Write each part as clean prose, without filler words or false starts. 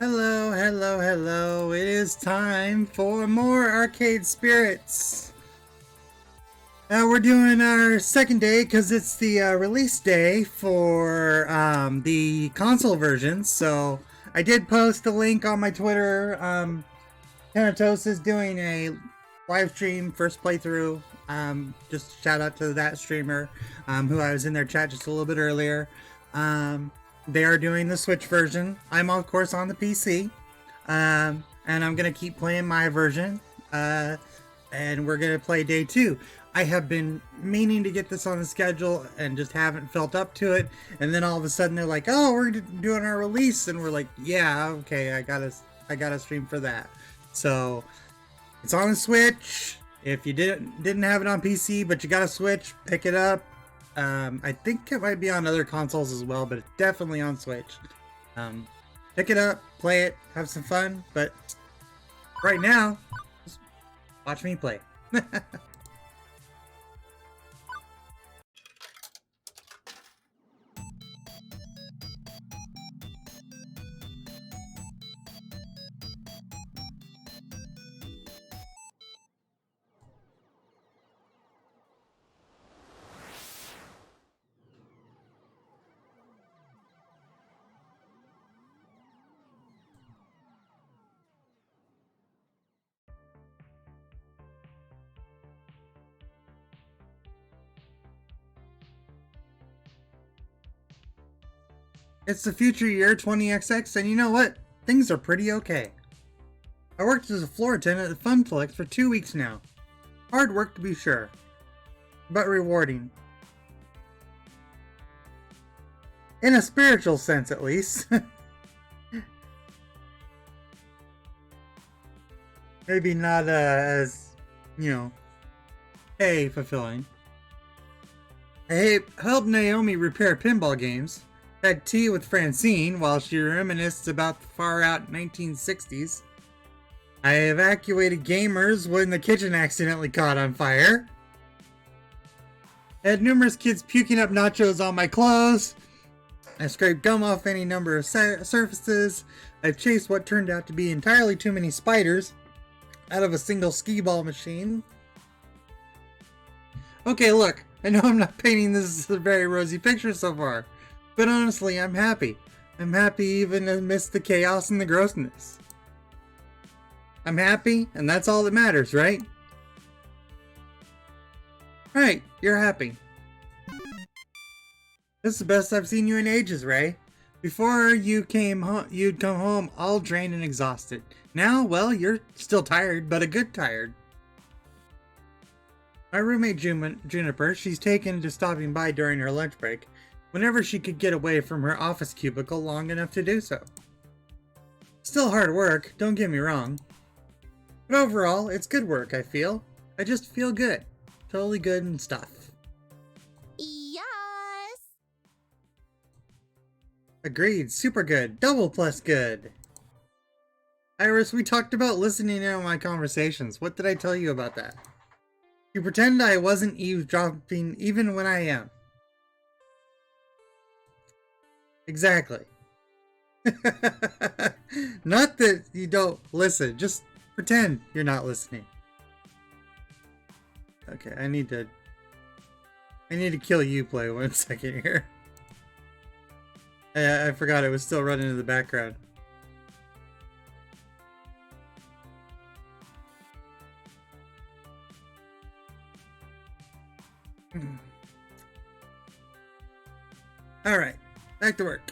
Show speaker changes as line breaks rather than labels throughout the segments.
Hello, hello, hello. It is time for more Arcade Spirits. We're doing our second day because it's the release day for the console version. So I did post a link on my Twitter. Thanatos is doing a live stream first playthrough. Just shout out to that streamer who I was in their chat just a little bit earlier. They are doing the Switch version. I'm of course on the PC, and I'm gonna keep playing my version. And we're gonna play day 2. I have been meaning to get this on the schedule and just haven't felt up to it. And then all of a sudden they're like, "Oh, we're doing our release," and we're like, "Yeah, okay, I gotta stream for that." So it's on the Switch. If you didn't have it on PC, but you got a Switch, pick it up. I think it might be on other consoles as well, but it's definitely on Switch. Pick it up, play it, have some fun. But right now, just watch me play. It's the future year 20XX, and you know what? Things are pretty okay. I worked as a floor attendant at Funplex for 2 weeks now. Hard work to be sure, but rewarding. In a spiritual sense, at least. Maybe not as, fulfilling. I helped Naomi repair pinball games. Had tea with Francine while she reminisced about the far-out 1960s. I evacuated gamers when the kitchen accidentally caught on fire. I had numerous kids puking up nachos on my clothes. I scraped gum off any number of surfaces. I've chased what turned out to be entirely too many spiders out of a single skee ball machine. Okay, look, I know I'm not painting this as a very rosy picture so far. But honestly, I'm happy. I'm happy even amidst the chaos and the grossness. I'm happy, and that's all that matters, right? Right, you're happy. This is the best I've seen you in ages, Ray. Before you came home, you'd come home all drained and exhausted. Now, well, you're still tired, but a good tired. My roommate Juniper, she's taken to stopping by during her lunch break, whenever she could get away from her office cubicle long enough to do so. Still hard work, don't get me wrong. But overall, it's good work, I feel. I just feel good. Totally good and stuff.
Yes!
Agreed, super good. Double plus good. Iris, we talked about listening in on my conversations. What did I tell you about that? You pretend I wasn't eavesdropping even when I am. Exactly. Not that you don't listen, just pretend you're not listening. Okay, I need to kill you play 1 second here. I forgot it was still running in the background. Alright. Back to work.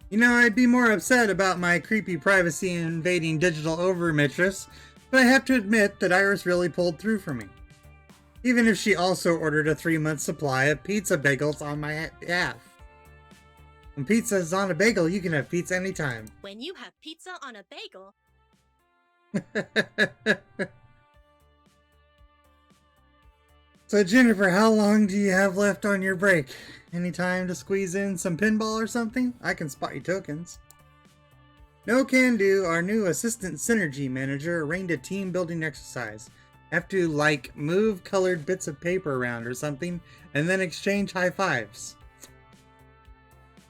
You know, I'd be more upset about my creepy privacy invading digital overmistress, but I have to admit that Iris really pulled through for me. Even if she also ordered a 3-month supply of pizza bagels on my behalf. When pizza is on a bagel, you can have pizza anytime.
When you have pizza on a bagel...
So Jennifer, how long do you have left on your break? Any time to squeeze in some pinball or something? I can spot you tokens. No can do, our new assistant synergy manager arranged a team building exercise. Have to, like, move colored bits of paper around or something, and then exchange high fives.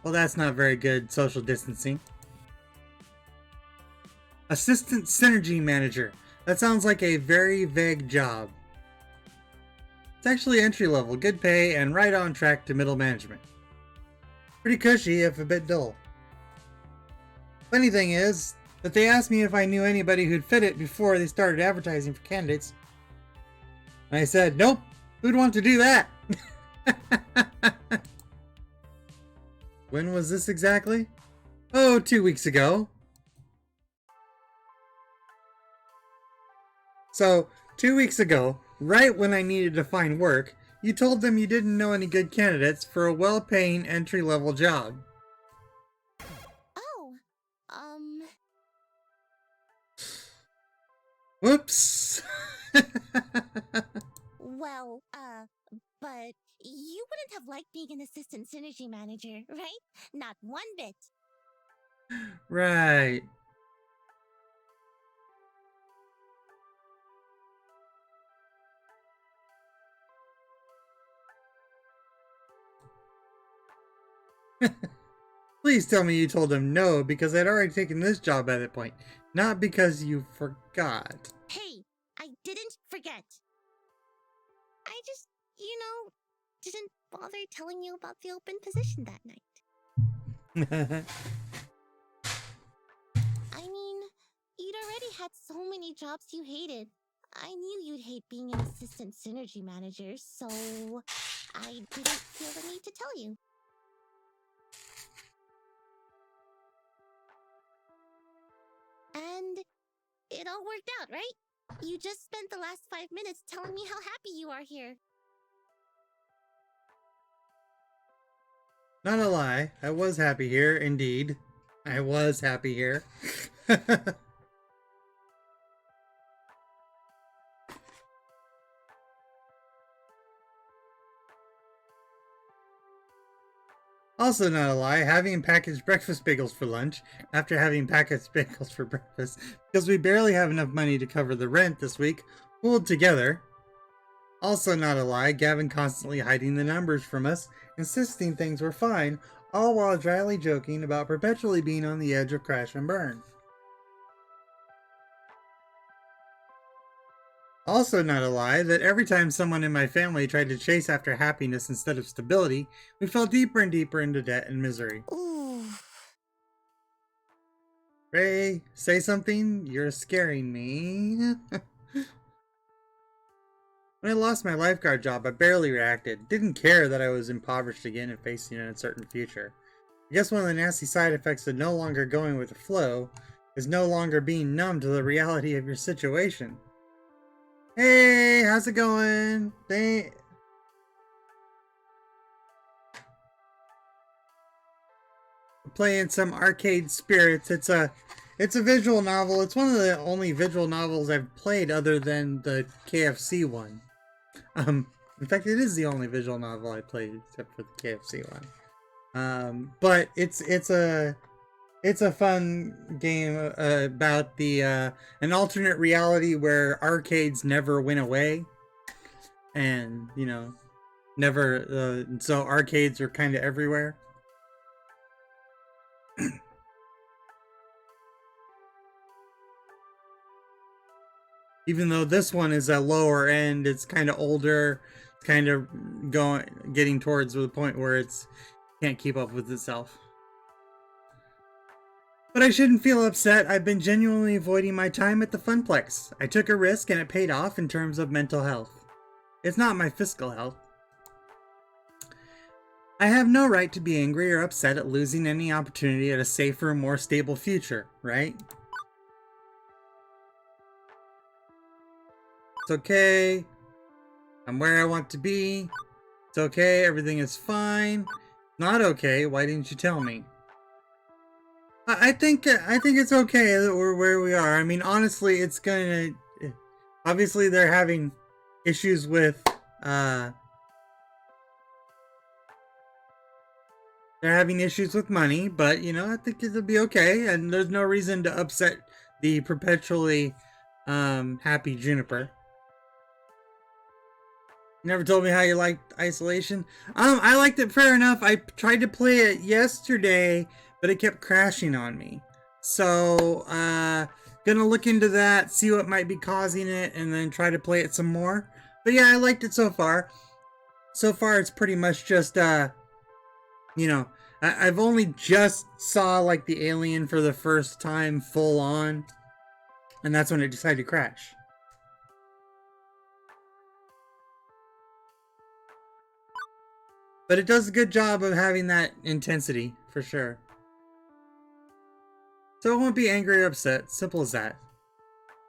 Well, that's not very good social distancing. Assistant Synergy Manager. That sounds like a very vague job. It's actually entry level, good pay, and right on track to middle management. Pretty cushy, if a bit dull. Funny thing is that they asked me if I knew anybody who'd fit it before they started advertising for candidates. And I said, nope, who'd want to do that? When was this exactly? Oh, 2 weeks ago. So, 2 weeks ago, right when I needed to find work, you told them you didn't know any good candidates for a well-paying entry-level job.
Oh,
Whoops.
well, but you wouldn't have liked being an assistant synergy manager, right? Not one bit.
Right. Please tell me you told them no because I'd already taken this job at that point, not because you forgot.
Hey, I didn't forget. I just, didn't bother telling you about the open position that night. I mean, you'd already had so many jobs you hated. I knew you'd hate being an assistant synergy manager, so I didn't feel the need to tell you. And it all worked out, right? You just spent the last 5 minutes telling me how happy you are here.
Not a lie, I was happy here, indeed. I was happy here. Also not a lie, having packaged breakfast bagels for lunch after having packaged bagels for breakfast because we barely have enough money to cover the rent this week, pulled together. Also not a lie, Gavin constantly hiding the numbers from us, insisting things were fine, all while dryly joking about perpetually being on the edge of crash and burn. Also not a lie that every time someone in my family tried to chase after happiness instead of stability, we fell deeper and deeper into debt and misery.
Ooh.
Ray, say something? You're scaring me. When I lost my lifeguard job, I barely reacted. Didn't care that I was impoverished again and facing an uncertain future. I guess one of the nasty side effects of no longer going with the flow is no longer being numb to the reality of your situation. Hey, how's it going? Playing some Arcade Spirits. It's a visual novel. It's one of the only visual novels I've played other than the KFC one. In fact, it is the only visual novel I played except for the KFC one. But it's a fun game about the an alternate reality where arcades never went away, and never. So arcades are kind of everywhere. Even though this one is a lower end, it's kind of older, kind of getting towards the point where it's can't keep up with itself. But I shouldn't feel upset. I've been genuinely avoiding my time at the Funplex. I took a risk and it paid off in terms of mental health. It's not my physical health. I have no right to be angry or upset at losing any opportunity at a safer, more stable future, right? It's okay. I'm where I want to be. It's okay. Everything is fine. Not okay. Why didn't you tell me? I think it's okay that we're where we are. I mean, honestly, it's gonna. Obviously, they're having issues with. They're having issues with money, but I think it'll be okay. And there's no reason to upset the perpetually happy Juniper. Never told me how you liked Isolation. I liked it fair enough. I tried to play it yesterday, but it kept crashing on me. So, gonna look into that, see what might be causing it, and then try to play it some more. But yeah, I liked it so far. So far, it's pretty much just, you know, I've only just saw, like, the alien for the first time full on, and that's when it decided to crash. But it does a good job of having that intensity, for sure. So I won't be angry or upset, simple as that.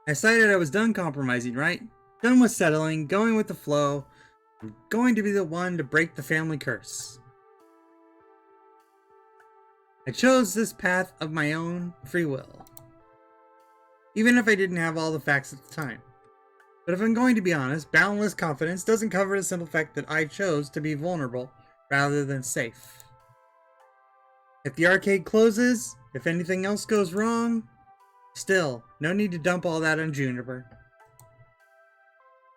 I decided I was done compromising, right? Done with settling, going with the flow. I'm going to be the one to break the family curse. I chose this path of my own free will. Even if I didn't have all the facts at the time. But if I'm going to be honest, boundless confidence doesn't cover the simple fact that I chose to be vulnerable rather than safe. If the arcade closes, if anything else goes wrong, still, no need to dump all that on Juniper.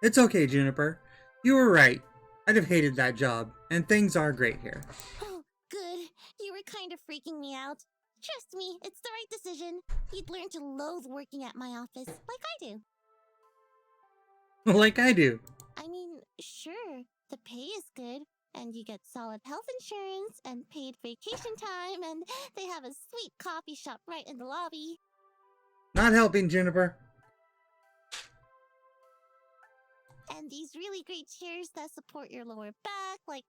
It's okay, Juniper. You were right. I'd have hated that job, and things are great here.
Oh, good. You were kind of freaking me out. Trust me, it's the right decision. You'd learn to loathe working at my office, like I do.
Like I do.
I mean, sure, the pay is good, and you get solid health insurance and paid vacation time, and they have a sweet coffee shop right in the lobby.
Not helping, Juniper.
And these really great chairs that support your lower back, like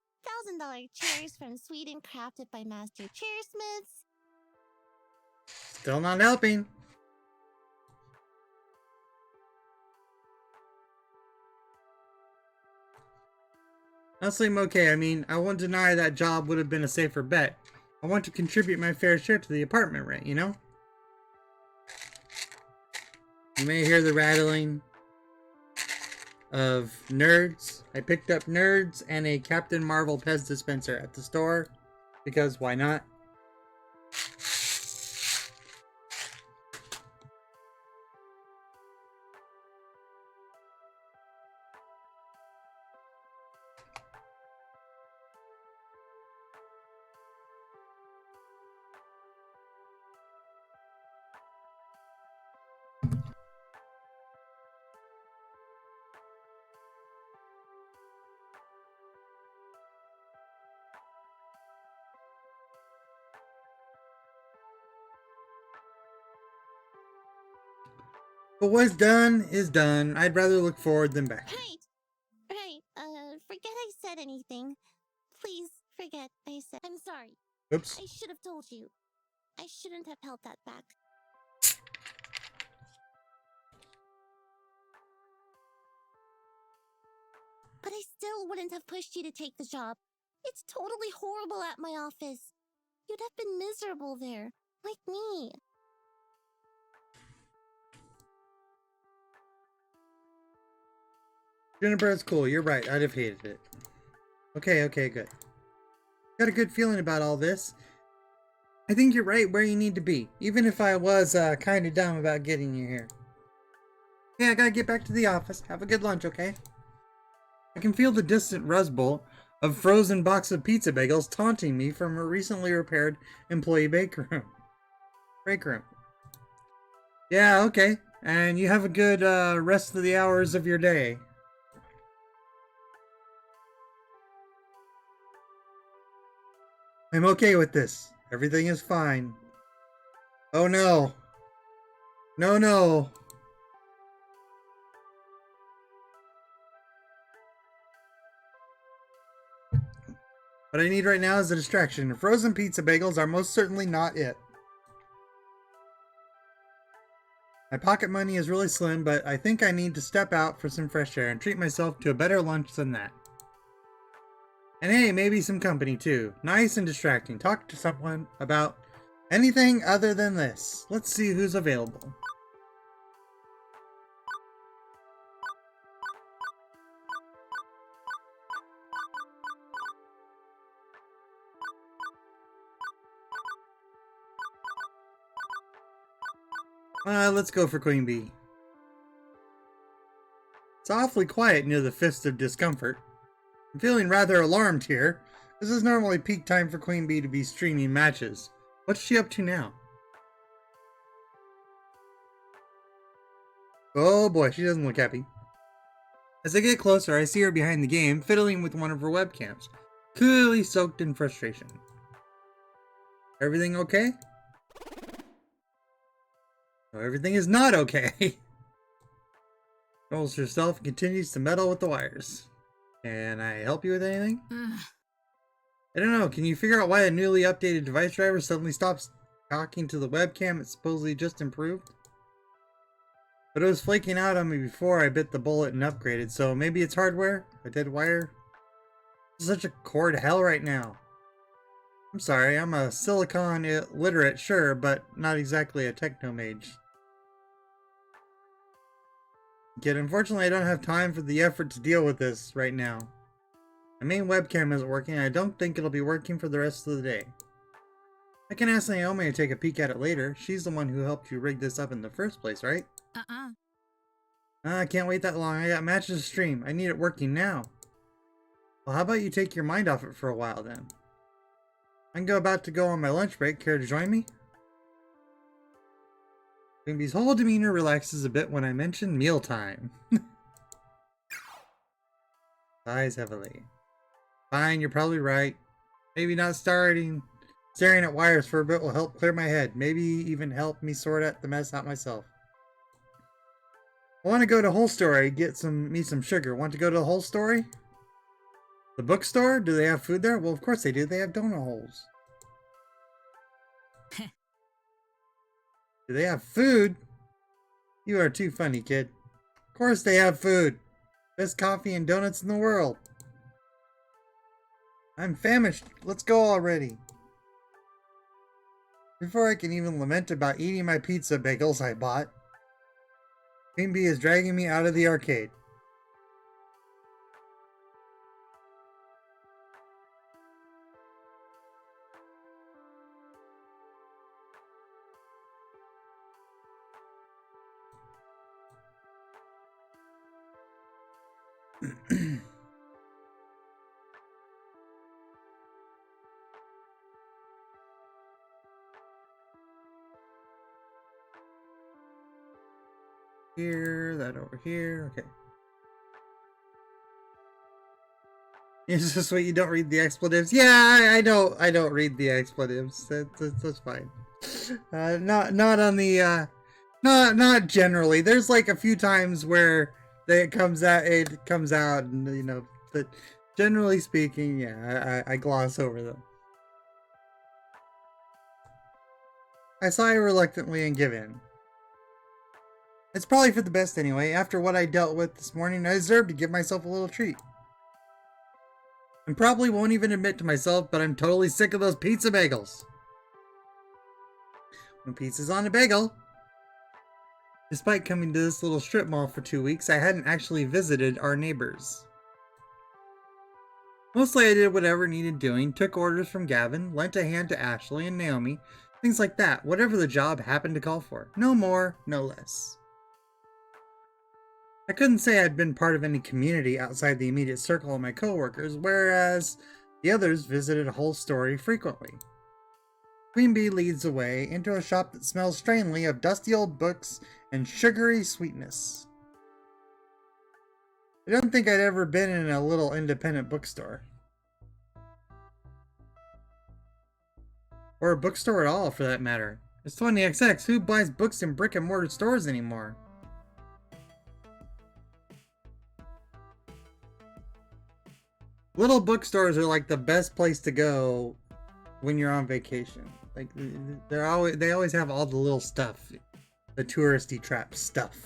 $1,000 chairs from Sweden crafted by master chairsmiths.
Still not helping. Honestly, I'm okay. I mean, I won't deny that job would have been a safer bet. I want to contribute my fair share to the apartment rent, you know? You may hear the rattling of nerds. I picked up nerds and a Captain Marvel Pez dispenser at the store, because why not? But what's done is done. I'd rather look forward than back.
Right. Forget I said anything. Please forget I said. I'm sorry.
Oops.
I should have told you. I shouldn't have held that back. But I still wouldn't have pushed you to take the job. It's totally horrible at my office. You'd have been miserable there, like me.
Juniper, it's cool. You're right. I'd have hated it. Okay, good. Got a good feeling about all this. I think you're right where you need to be, even if I was kind of dumb about getting you here. Yeah, I gotta get back to the office. Have a good lunch, okay? I can feel the distant rust bolt of frozen box of pizza bagels taunting me from a recently repaired employee break room. Yeah, okay. And you have a good rest of the hours of your day. I'm okay with this. Everything is fine. Oh no. No. What I need right now is a distraction. Frozen pizza bagels are most certainly not it. My pocket money is really slim, but I think I need to step out for some fresh air and treat myself to a better lunch than that. And hey, maybe some company too. Nice and distracting. Talk to someone about anything other than this. Let's see who's available. Let's go for Queen Bee. It's awfully quiet near the Fist of Discomfort. I'm feeling rather alarmed here. This is normally peak time for Queen Bee to be streaming matches. What's she up to now? Oh boy, she doesn't look happy. As I get closer, I see her behind the game, fiddling with one of her webcams, clearly soaked in frustration. Everything okay? No, everything is not okay. Rolls herself and continues to meddle with the wires. Can I help you with anything? I don't know, can you figure out why a newly updated device driver suddenly stops talking to the webcam it supposedly just improved? But it was flaking out on me before I bit the bullet and upgraded, so maybe it's hardware? A dead wire? This is such a core to hell right now. I'm sorry, I'm a silicon literate, sure, but not exactly a techno mage. Yet unfortunately I don't have time for the effort to deal with this right now. My main webcam isn't working, and I don't think it'll be working for the rest of the day. I can ask Naomi to take a peek at it later. She's the one who helped you rig this up in the first place, right? I can't wait that long. I got matches to stream. I need it working now. Well, how about you take your mind off it for a while then? I'm about to go on my lunch break. Care to join me? Queen Bee's whole demeanor relaxes a bit when I mention mealtime. Sighs heavily. Fine, you're probably right. Maybe not staring at wires for a bit will help clear my head. Maybe even help me sort out the mess out myself. I want to go to Whole Story, get me some sugar. Want to go to the Whole Story? The bookstore? Do they have food there? Well, of course they do. They have donut holes. Do they have food? You are too funny, kid. Of course they have food. Best coffee and donuts in the world. I'm famished. Let's go already. Before I can even lament about eating my pizza bagels I bought, Queen Bee is dragging me out of the arcade. Here, that over here. Okay. It's just what you don't read the expletives. Yeah, I don't read the expletives. That's fine. Not on the not generally. There's like a few times where it comes out, and you know, but generally speaking, yeah, I gloss over them. I sigh reluctantly and give in. It's probably for the best anyway. After what I dealt with this morning, I deserve to give myself a little treat. I probably won't even admit to myself, but I'm totally sick of those pizza bagels. When pizza's on a bagel. Despite coming to this little strip mall for 2 weeks, I hadn't actually visited our neighbors. Mostly I did whatever needed doing, took orders from Gavin, lent a hand to Ashley and Naomi, things like that, whatever the job happened to call for. No more, no less. I couldn't say I'd been part of any community outside the immediate circle of my coworkers, whereas the others visited a Whole Story frequently. Queen Bee leads the way into a shop that smells strangely of dusty old books and sugary sweetness. I don't think I'd ever been in a little independent bookstore. Or a bookstore at all, for that matter. It's 20XX, who buys books in brick and mortar stores anymore? Little bookstores are like the best place to go when you're on vacation. Like they always have all the little stuff, the touristy trap stuff.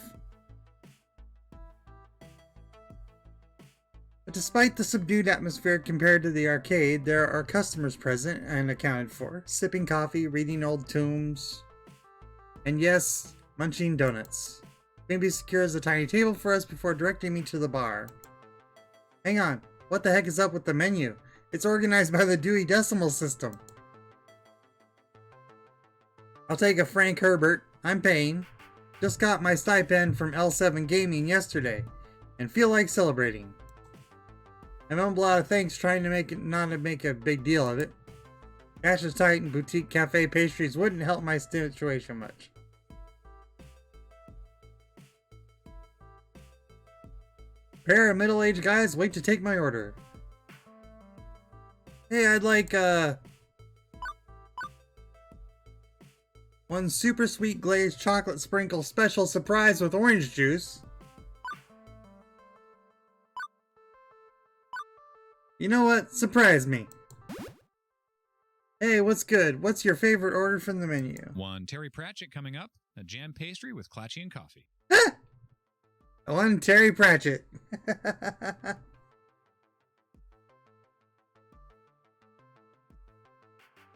But despite the subdued atmosphere compared to the arcade, there are customers present and accounted for, sipping coffee, reading old tomes, and yes, munching donuts. Queen Bee secures a tiny table for us before directing me to the bar. Hang on. What the heck is up with the menu? It's organized by the Dewey Decimal System. I'll take a Frank Herbert. I'm paying. Just got my stipend from L7 Gaming yesterday, and feel like celebrating. I mumble a lot of thanks, trying to not to make a big deal of it. Cash is tight and boutique cafe pastries wouldn't help my situation much. Pair of middle-aged guys wait to take my order. Hey, I'd like, one super sweet glazed chocolate sprinkle special surprise with orange juice. You know what? Surprise me. Hey, what's good? What's your favorite order from the menu?
One Terry Pratchett coming up, a jam pastry with Clatchy and coffee.
One Terry Pratchett.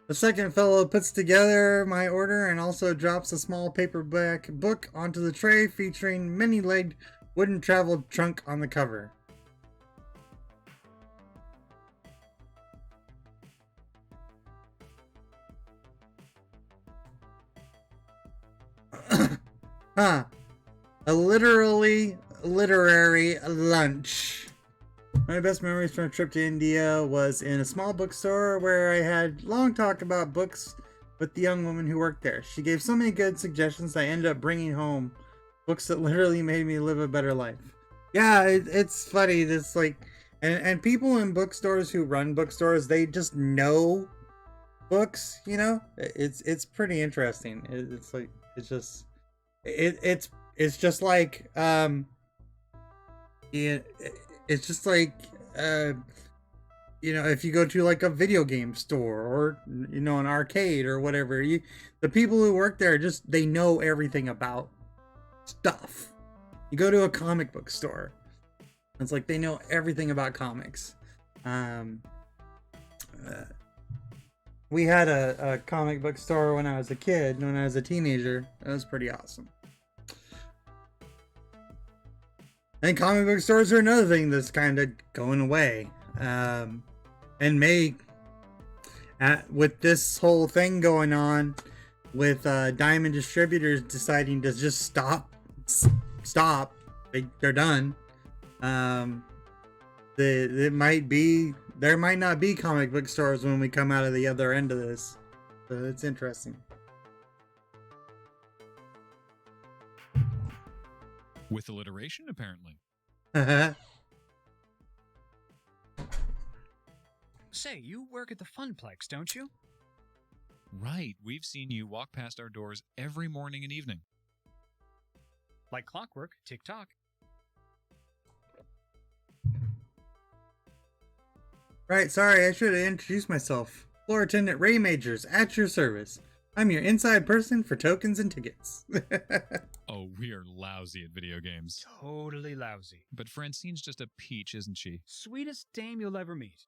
The second fellow puts together my order and also drops a small paperback book onto the tray featuring many-legged wooden travel trunk on the cover. Huh. A literary lunch. My best memories from a trip to India was in a small bookstore where I had long talk about books with the young woman who worked there. She gave so many good suggestions I ended up bringing home books that literally made me live a better life. Yeah, it's funny. This like, and people in bookstores who run bookstores, they just know books. You know, it's pretty interesting. It's like it's just it's just like it's just like you know, if you go to like a video game store or you know an arcade or whatever, the people who work there just they know everything about stuff. You go to a comic book store, it's like they know everything about comics. We had a comic book store when I was a kid, when I was a teenager. That was pretty awesome. And comic book stores are another thing that's kind of going away. And with this whole thing going on with Diamond Distributors deciding to just stop, they're done. There might not be comic book stores when we come out of the other end of this. So it's interesting.
With alliteration, apparently.
Say, you work at the Funplex, don't you?
Right, we've seen you walk past our doors every morning and evening.
Like clockwork, tick-tock.
Right, sorry, I should have introduced myself. Floor Attendant Ray Majors, at your service. I'm your inside person for tokens and tickets.
Oh, we are lousy at video games.
Totally lousy.
But Francine's just a peach, isn't she?
Sweetest dame you'll ever meet.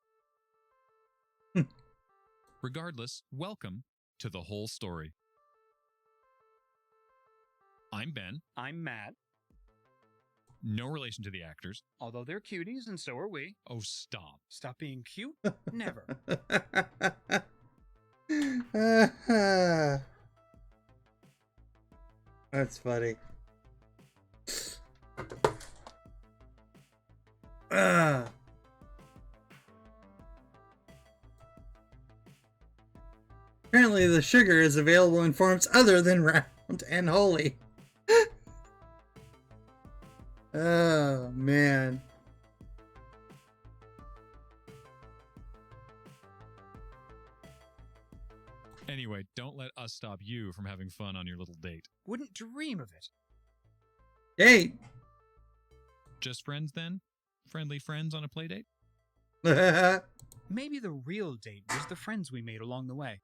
Regardless, welcome to The Whole Story. I'm Ben.
I'm Matt.
No relation to the actors.
Although they're cuties, and so are we.
Oh, stop.
Stop being cute? Never.
That's funny. Apparently the sugar is available in forms other than round and holy. Oh, man.
Anyway, don't let us stop you from having fun on your little date.
Wouldn't dream of it.
Hey!
Just friends, then? Friendly friends on a play date?
Maybe the real date was the friends we made along the way.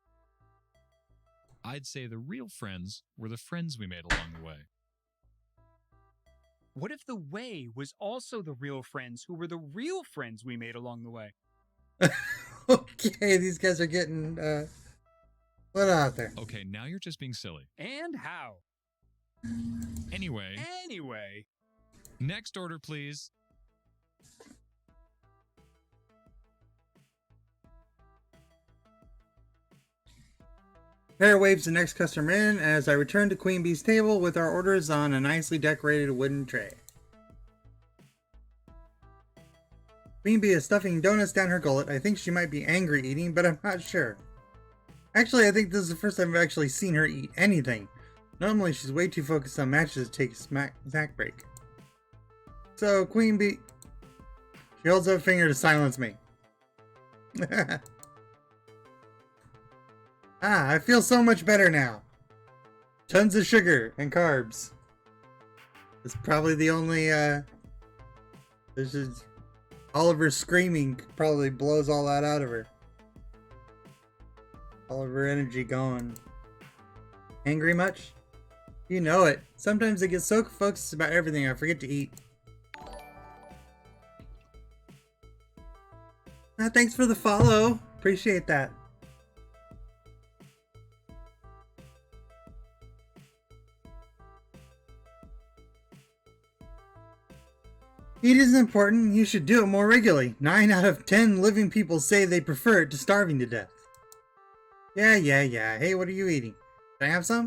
I'd say the real friends were the friends we made along the way.
What if the way was also the real friends who were the real friends we made along the way?
Okay, these guys are getting, what out there?
Okay, now you're just being silly.
And how?
Anyway,
Next
order, please.
Pear waves the next customer in as I return to Queen Bee's table with our orders on a nicely decorated wooden tray. Queen Bee is stuffing donuts down her gullet. I think she might be angry eating, but I'm not sure. Actually, I think this is the first time I've actually seen her eat anything. Normally, she's way too focused on matches to take a snack break. So, Queen Bee... She holds up a finger to silence me. I feel so much better now. Tons of sugar and carbs. It's probably the only, this is... Oliver screaming probably blows all that out of her. All of her energy gone. Angry much? You know it. Sometimes I get so focused about everything I forget to eat. Thanks for the follow. Appreciate that. Heat is important. You should do it more regularly. 9 out of 10 living people say they prefer it to starving to death. Yeah. Hey, what are you eating? Can I have some?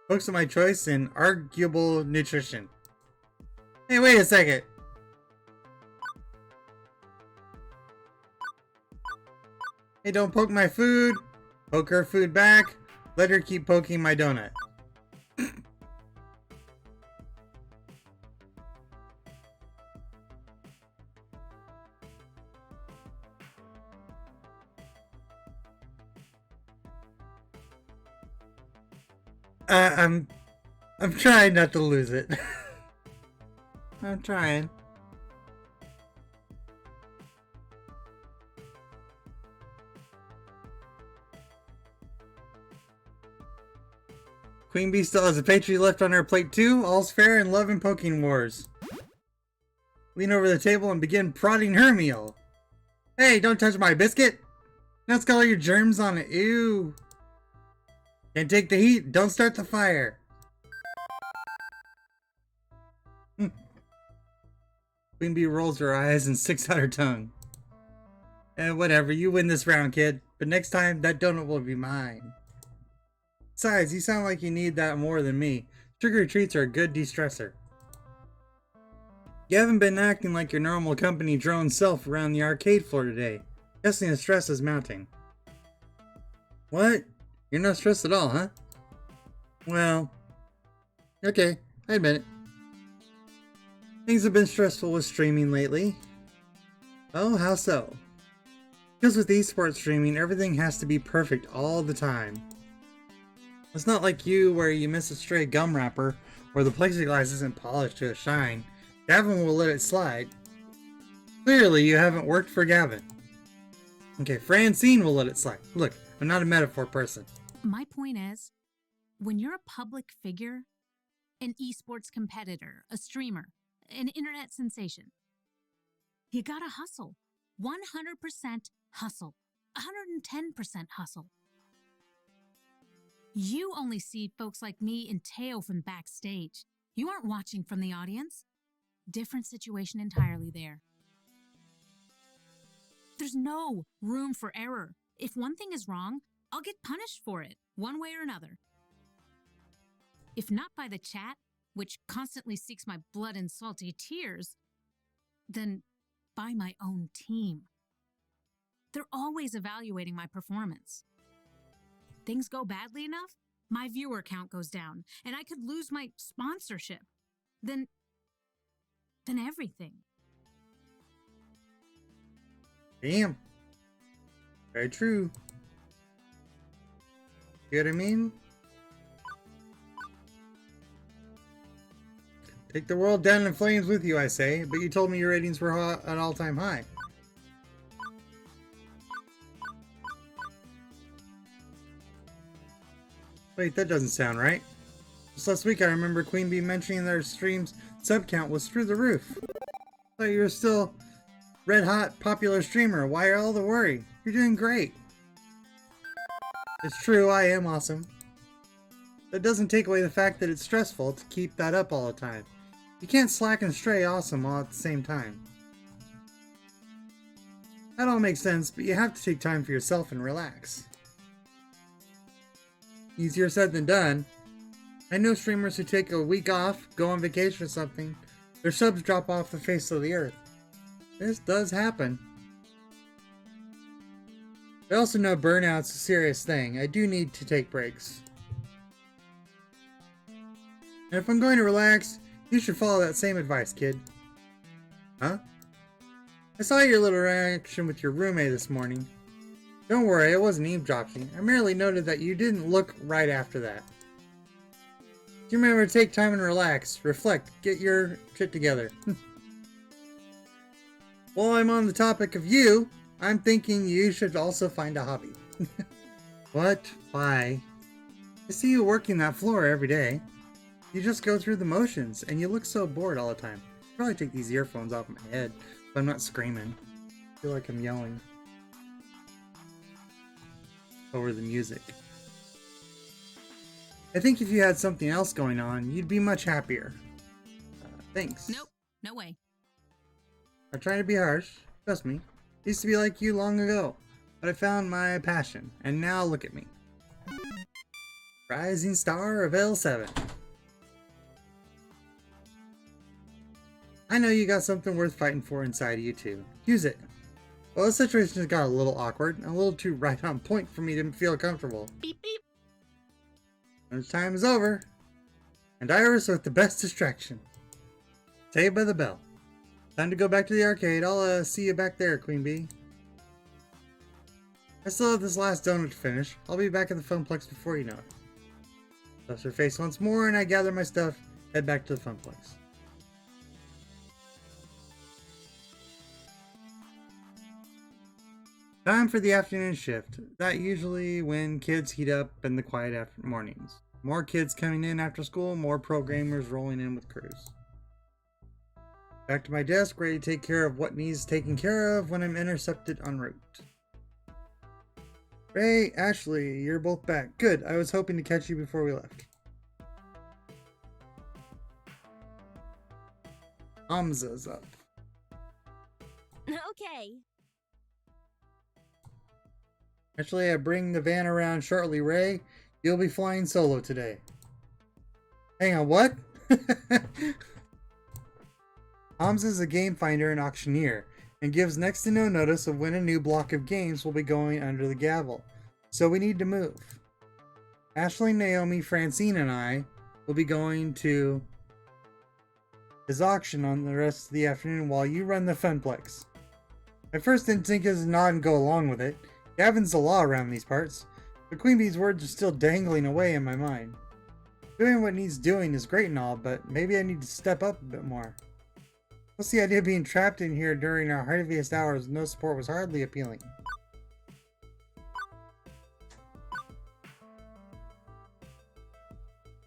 Focus on my choice in arguable nutrition. Hey, wait a second. Hey, don't poke my food. Poke her food back. Let her keep poking my donut. I'm trying not to lose it. I'm trying. Queen Bee still has a pastry left on her plate too. All's fair in love and poking wars. Lean over the table and begin prodding her meal. Hey, don't touch my biscuit. Now it's got all your germs on it. Ew. Can't take the heat. Don't start the fire. Queen Bee rolls her eyes and sticks out her tongue. Whatever, you win this round, kid. But next time, that donut will be mine. Besides, you sound like you need that more than me. Sugary treats are a good de-stressor. You haven't been acting like your normal company drone self around the arcade floor today. Guessing the stress is mounting. What? You're not stressed at all, huh? Well, okay, I admit it. Things have been stressful with streaming lately. Oh, how so? Because with esports streaming, everything has to be perfect all the time. It's not like you where you miss a stray gum wrapper or the plexiglass isn't polished to a shine. Gavin will let it slide. Clearly, you haven't worked for Gavin. Okay, Francine will let it slide. Look, I'm not a metaphor person.
My point is, when you're a public figure, an esports competitor, a streamer, an internet sensation, you gotta hustle. 100% hustle. 110% hustle. You only see folks like me and Teo from backstage. You aren't watching from the audience. Different situation entirely there. There's no room for error. If one thing is wrong, I'll get punished for it, one way or another. If not by the chat, which constantly seeks my blood and salty tears, then by my own team. They're always evaluating my performance. Things go badly enough, my viewer count goes down, and I could lose my sponsorship. Then everything.
Damn. Very true. You know what I mean? Take the world down in flames with you, I say, but you told me your ratings were an all-time high. Wait, that doesn't sound right. Just last week I remember Queen Bee mentioning their stream's sub count was through the roof. Thought you were still red hot popular streamer. Why all the worry? You're doing great. It's true, I am awesome. That doesn't take away the fact that it's stressful to keep that up all the time. You can't slack and stay awesome all at the same time. That all makes sense, but you have to take time for yourself and relax. Easier said than done. I know streamers who take a week off, go on vacation or something, their subs drop off the face of the earth. This does happen. I also know burnout's a serious thing. I do need to take breaks. And if I'm going to relax, you should follow that same advice, kid. Huh? I saw your little interaction with your roommate this morning. Don't worry, I wasn't eavesdropping. I merely noted that you didn't look right after that. Do you remember to take time and relax, reflect, get your shit together. While I'm on the topic of you, I'm thinking you should also find a hobby. What? Why? I see you working that floor every day. You just go through the motions, and you look so bored all the time. I'll probably take these earphones off my head, but I'm not screaming. I feel like I'm yelling over the music. I think if you had something else going on, you'd be much happier. Thanks.
Nope, no way.
I'm trying to be harsh. Trust me. Used to be like you long ago, but I found my passion, and now look at me. Rising star of L7. I know you got something worth fighting for inside of you too. Use it. Well, the situation has got a little awkward and a little too right on point for me to feel comfortable.
Beep beep.
And time is over. And Iris with the best distraction. Saved by the bell. Time to go back to the arcade. I'll see you back there, Queen Bee. I still have this last donut to finish. I'll be back at the Funplex before you know it. Dust her face once more and I gather my stuff, head back to the Funplex. Time for the afternoon shift. That usually when kids heat up in the quiet after mornings. More kids coming in after school, more programmers rolling in with crews. Back to my desk, ready to take care of what needs taken care of when I'm intercepted en route. Ray, Ashley, you're both back. Good, I was hoping to catch you before we left. Hamza's up.
Okay.
Actually, I bring the van around shortly, Ray. You'll be flying solo today. Hang on, what? Hamza's a game finder and auctioneer, and gives next to no notice of when a new block of games will be going under the gavel. So we need to move. Ashley, Naomi, Francine, and I will be going to his auction on the rest of the afternoon while you run the Funplex. My first instinct is to nod and go along with it. Gavin's the law around these parts, but Queen Bee's words are still dangling away in my mind. Doing what needs doing is great and all, but maybe I need to step up a bit more. Plus, the idea of being trapped in here during our heaviest hours with no support was hardly appealing.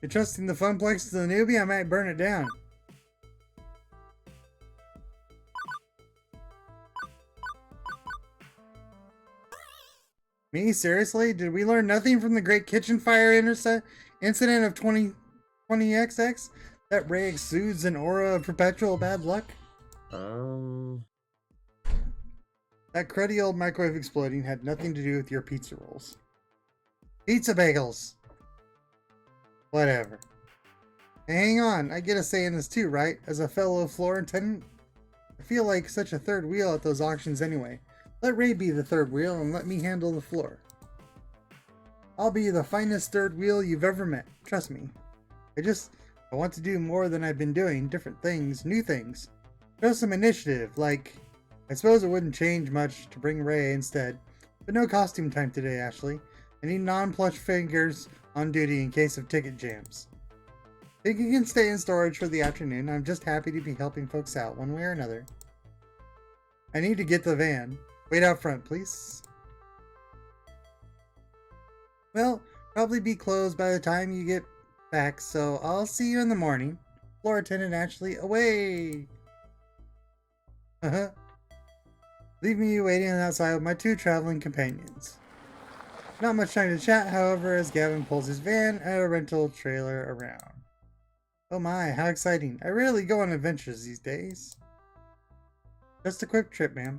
You're trusting the Funplex to the newbie? I might burn it down. Me? Seriously? Did we learn nothing from the Great Kitchen Fire incident of 20XX? That Ray exudes an aura of perpetual bad luck? That cruddy old microwave exploding had nothing to do with your pizza rolls. Pizza bagels! Whatever. Hey, hang on, I get a say in this too, right? As a fellow floor attendant? I feel like such a third wheel at those auctions anyway. Let Ray be the third wheel and let me handle the floor. I'll be the finest third wheel you've ever met. Trust me. I want to do more than I've been doing. Different things, new things. Show some initiative, like... I suppose it wouldn't change much to bring Ray instead. But no costume time today, Ashley. I need non-plush figures on duty in case of ticket jams. Think you can stay in storage for the afternoon. I'm just happy to be helping folks out one way or another. I need to get the van. Wait out front, please. Well, probably be closed by the time you get back, so I'll see you in the morning. Floor attendant Ashley, away! Leave me waiting outside with my two traveling companions. Not much time to chat, however, as Gavin pulls his van and a rental trailer around. Oh my, how exciting. I rarely go on adventures these days. Just a quick trip, ma'am.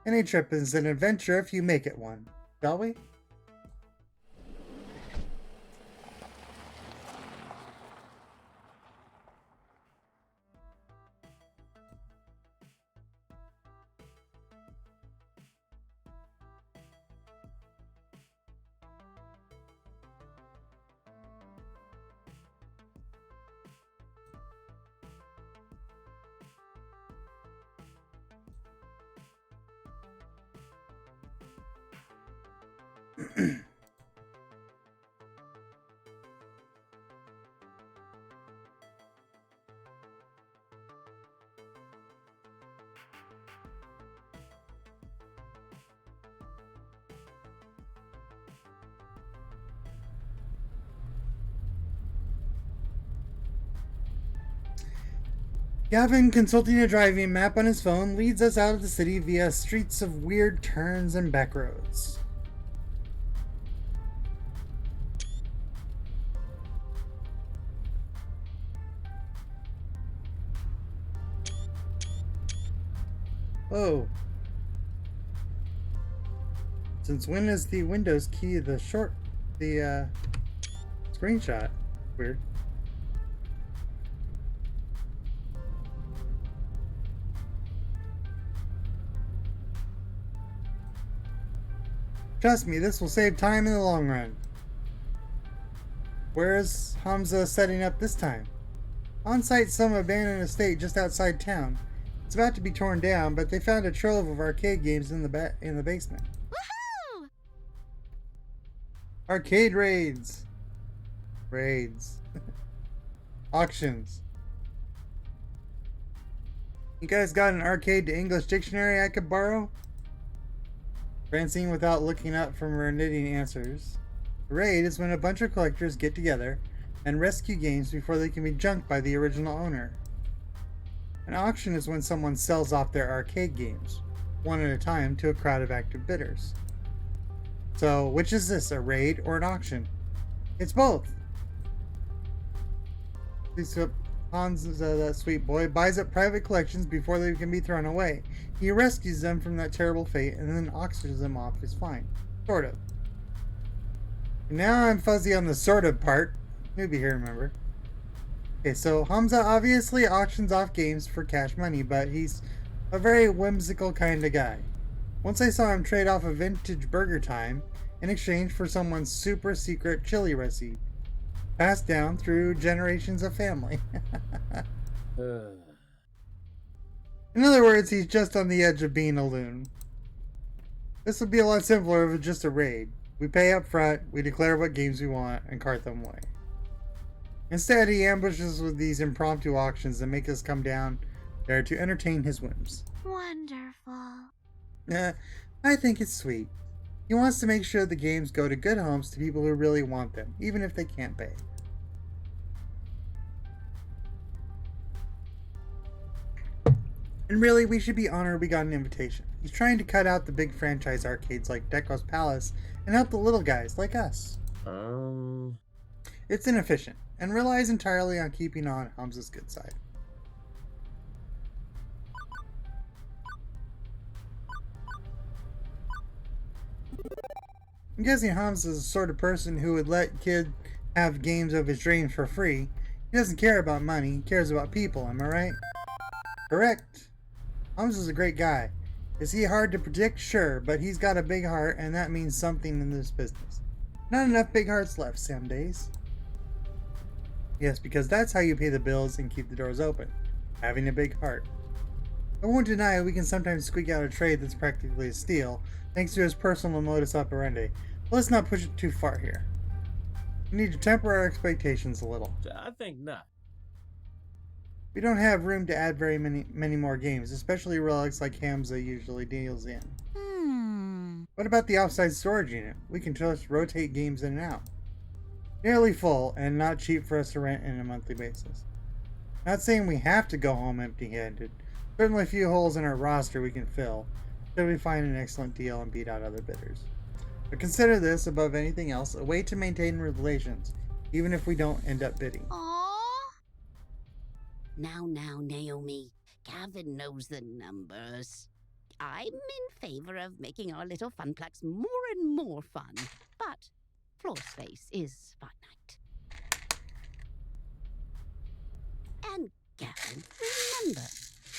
Any trip is an adventure if you make it one, shall we? Gavin, consulting a driving map on his phone, leads us out of the city via streets of weird turns and back roads. Whoa. Since when is the Windows key the screenshot? Weird. Trust me, this will save time in the long run. Where is Hamza setting up this time? On site, some abandoned estate just outside town. It's about to be torn down, but they found a trove of arcade games in the basement.
Woohoo!
Arcade raids. Auctions. You guys got an arcade to English dictionary I could borrow? Francine without looking up from her knitting answers. A raid is when a bunch of collectors get together and rescue games before they can be junked by the original owner. An auction is when someone sells off their arcade games, one at a time, to a crowd of active bidders. So, which is this, a raid or an auction? It's both. Hans, that sweet boy, buys up private collections before they can be thrown away. He rescues them from that terrible fate and then auctions them off as fine. Sort of. Now I'm fuzzy on the sort of part. Newbie here, remember. Okay, so Hamza obviously auctions off games for cash money, but he's a very whimsical kind of guy. Once I saw him trade off a vintage Burger Time in exchange for someone's super secret chili recipe, passed down through generations of family. In other words, he's just on the edge of being a loon. This would be a lot simpler if it was just a raid. We pay up front, we declare what games we want, and cart them away. Instead, he ambushes with these impromptu auctions that make us come down there to entertain his whims.
Wonderful.
I think it's sweet. He wants to make sure the games go to good homes to people who really want them, even if they can't pay. And really, we should be honored we got an invitation. He's trying to cut out the big franchise arcades like Deco's Palace and help the little guys like us. It's inefficient, and relies entirely on keeping on Hamza's good side. I'm guessing Hamza's the sort of person who would let kid have games of his dreams for free. He doesn't care about money, he cares about people, am I right? Correct. Hamza's a great guy. Is he hard to predict? Sure, but he's got a big heart, and that means something in this business. Not enough big hearts left some days. Yes, because that's how you pay the bills and keep the doors open. Having a big heart. I won't deny we can sometimes squeak out a trade that's practically a steal, thanks to his personal modus operandi. But let's not push it too far here. We need to temper our expectations a little.
I think not.
We don't have room to add very many more games, especially relics like Hamza usually deals in. What about the outside storage unit? We can just rotate games in and out. Nearly full, and not cheap for us to rent on a monthly basis. Not saying we have to go home empty-handed. Certainly a few holes in our roster we can fill, should we find an excellent deal and beat out other bidders. But consider this, above anything else, a way to maintain relations, even if we don't end up bidding.
Aww.
Now, Naomi. Gavin knows the numbers. I'm in favor of making our little funplex more and more fun, but floor space is finite. And Gavin, remember,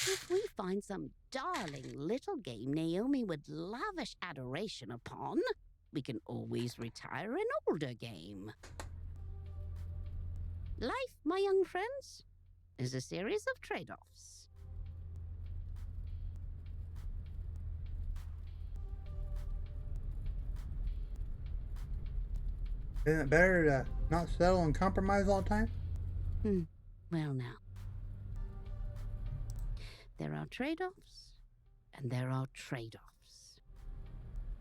if we find some darling little game Naomi would lavish adoration upon, we can always retire an older game. Life, my young friends, is a series of trade-offs.
Isn't it better to not settle and compromise all the time?
Well, now. There are trade offs, and there are trade offs.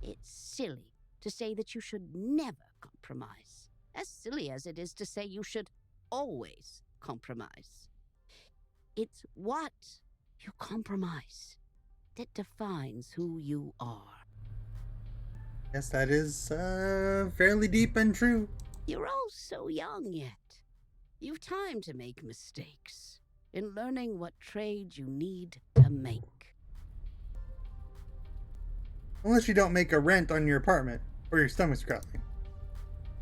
It's silly to say that you should never compromise, as silly as it is to say you should always compromise. It's what you compromise that defines who you are.
Yes, that is fairly deep and true.
You're all so young yet. You've time to make mistakes in learning what trade you need to make.
Unless you don't make a rent on your apartment, or your stomach's growling.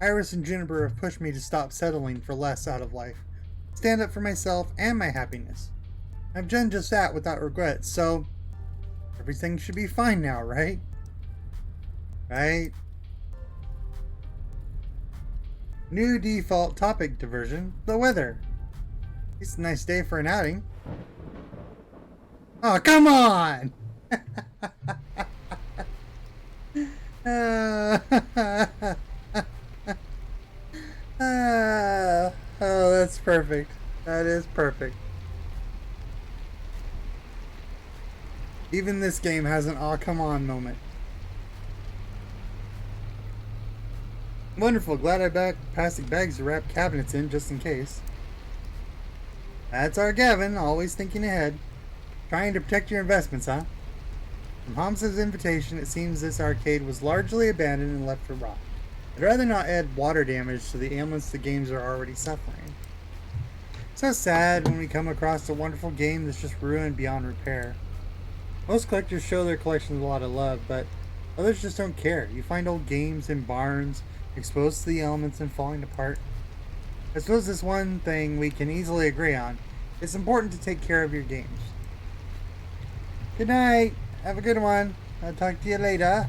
Iris and Juniper have pushed me to stop settling for less out of life, stand up for myself and my happiness. I've done just that without regret, so everything should be fine now, right? Right? New default topic diversion, the weather. It's a nice day for an outing. Oh, come on! Oh, that's perfect. That is perfect. Even this game has an "aw, come on" moment. Wonderful. Glad I back plastic bags to wrap cabinets in just in case. That's our Gavin, always thinking ahead. Trying to protect your investments, huh? From Hamza's invitation, it seems this arcade was largely abandoned and left to rot. I'd rather not add water damage to the ailments the games are already suffering. So sad when we come across a wonderful game that's just ruined beyond repair. Most collectors show their collections a lot of love, but others just don't care. You find old games in barns, exposed to the elements and falling apart. I suppose this one thing we can easily agree on. It's important to take care of your games. Good night. Have a good one. I'll talk to you later.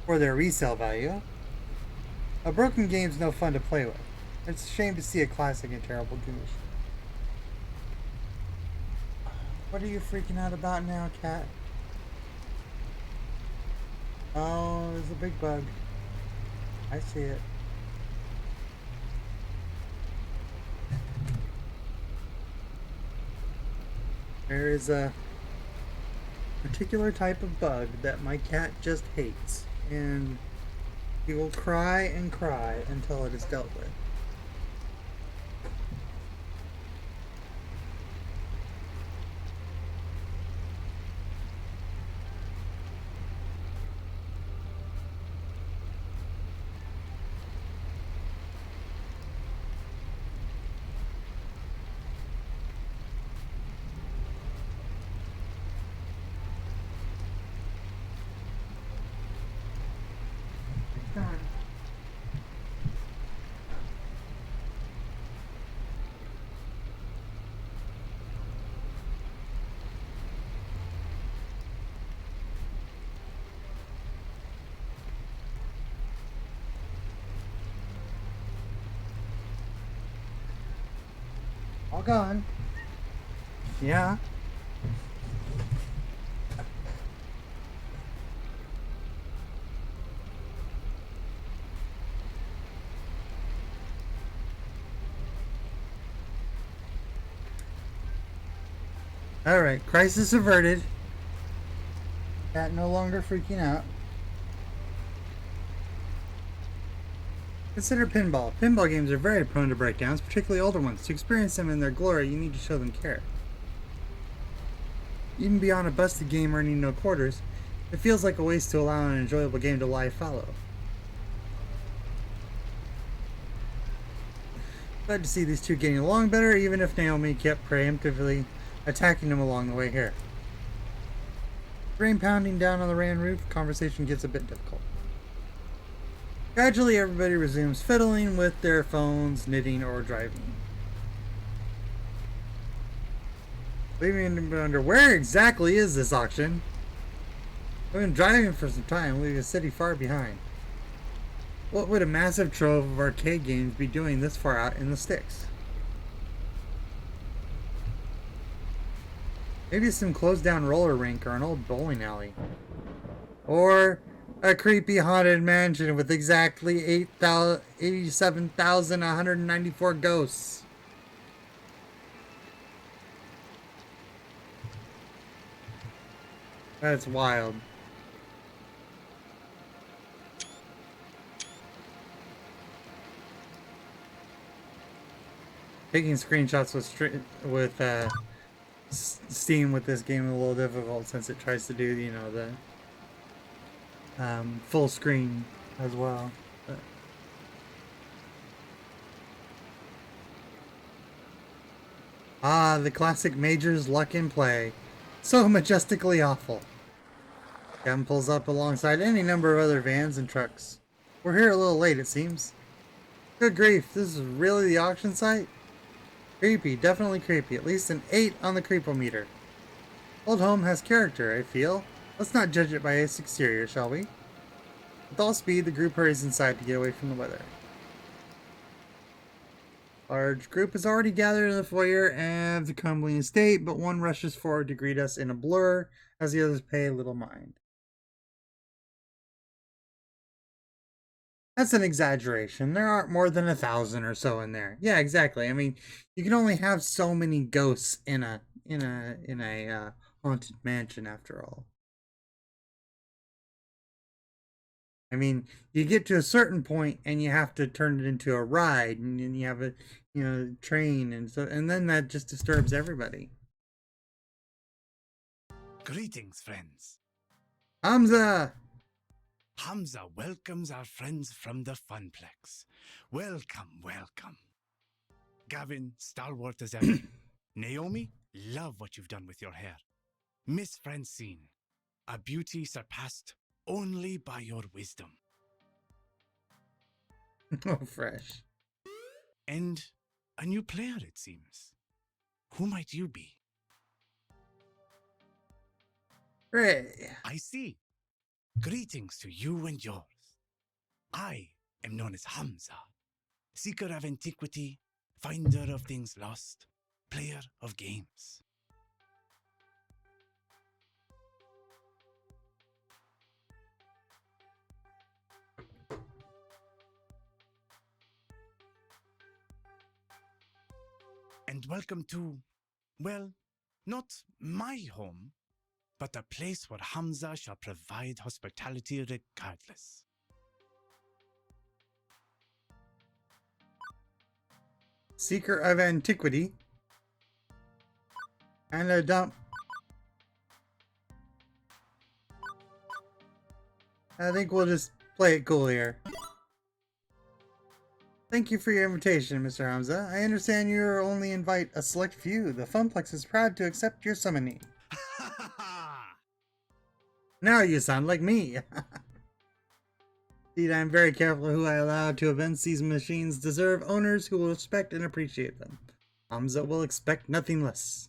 For their resale value. A broken game's no fun to play with. It's a shame to see a classic in terrible condition. What are you freaking out about now, cat? Oh, there's a big bug. I see it. There is a particular type of bug that my cat just hates, and he will cry and cry until it is dealt with. All gone. Yeah. Alright, crisis averted. Cat no longer freaking out. Consider pinball. Pinball games are very prone to breakdowns, particularly older ones. To experience them in their glory, you need to show them care. Even beyond a busted game earning no quarters, it feels like a waste to allow an enjoyable game to lie fallow. Glad to see these two getting along better, even if Naomi kept preemptively attacking them along the way here. Rain pounding down on the RAN roof, conversation gets a bit difficult. Gradually, everybody resumes fiddling with their phones, knitting, or driving. Leaving me wonder, where exactly is this auction? I've been driving for some time, leaving the city far behind. What would a massive trove of arcade games be doing this far out in the sticks? Maybe some closed down roller rink or an old bowling alley. Or A creepy haunted mansion with exactly 87,194 ghosts. That's wild. Taking screenshots with Steam with this game is a little difficult since it tries to do, you know, the full screen as well. But the classic Major's luck in play. So majestically awful. Gavin pulls up alongside any number of other vans and trucks. We're here a little late, it seems. Good grief, this is really the auction site? Creepy, definitely creepy. At least an 8 on the creepometer. Old home has character, I feel. Let's not judge it by its exterior, shall we? With all speed, the group hurries inside to get away from the weather. Large group is already gathered in the foyer of the Crumbling Estate, but one rushes forward to greet us in a blur as the others pay little mind. That's an exaggeration. There aren't more than 1,000 or so in there. Yeah, exactly. I mean, you can only have so many ghosts in a haunted mansion after all. I mean, you get to a certain point and you have to turn it into a ride, and then you have a, you know, train, and then that just disturbs everybody.
Greetings, friends.
Hamza!
Hamza welcomes our friends from the Funplex. Welcome, welcome. Gavin, stalwart as ever. Naomi, love what you've done with your hair. Miss Francine, a beauty surpassed only by your wisdom.
Oh, fresh.
And a new player, it seems. Who might you be?
Ray.
I see. Greetings to you and yours. I am known as Hamza, seeker of antiquity, finder of things lost, player of games. And welcome to, well, not my home, but a place where Hamza shall provide hospitality regardless.
Seeker of antiquity. And a dump. I think we'll just play it cool here. Thank you for your invitation, Mr. Hamza. I understand you only invite a select few. The Funplex is proud to accept your summoning. Now you sound like me. Indeed, I'm very careful who I allow to events. These machines deserve owners who will respect and appreciate them. Hamza will expect nothing less.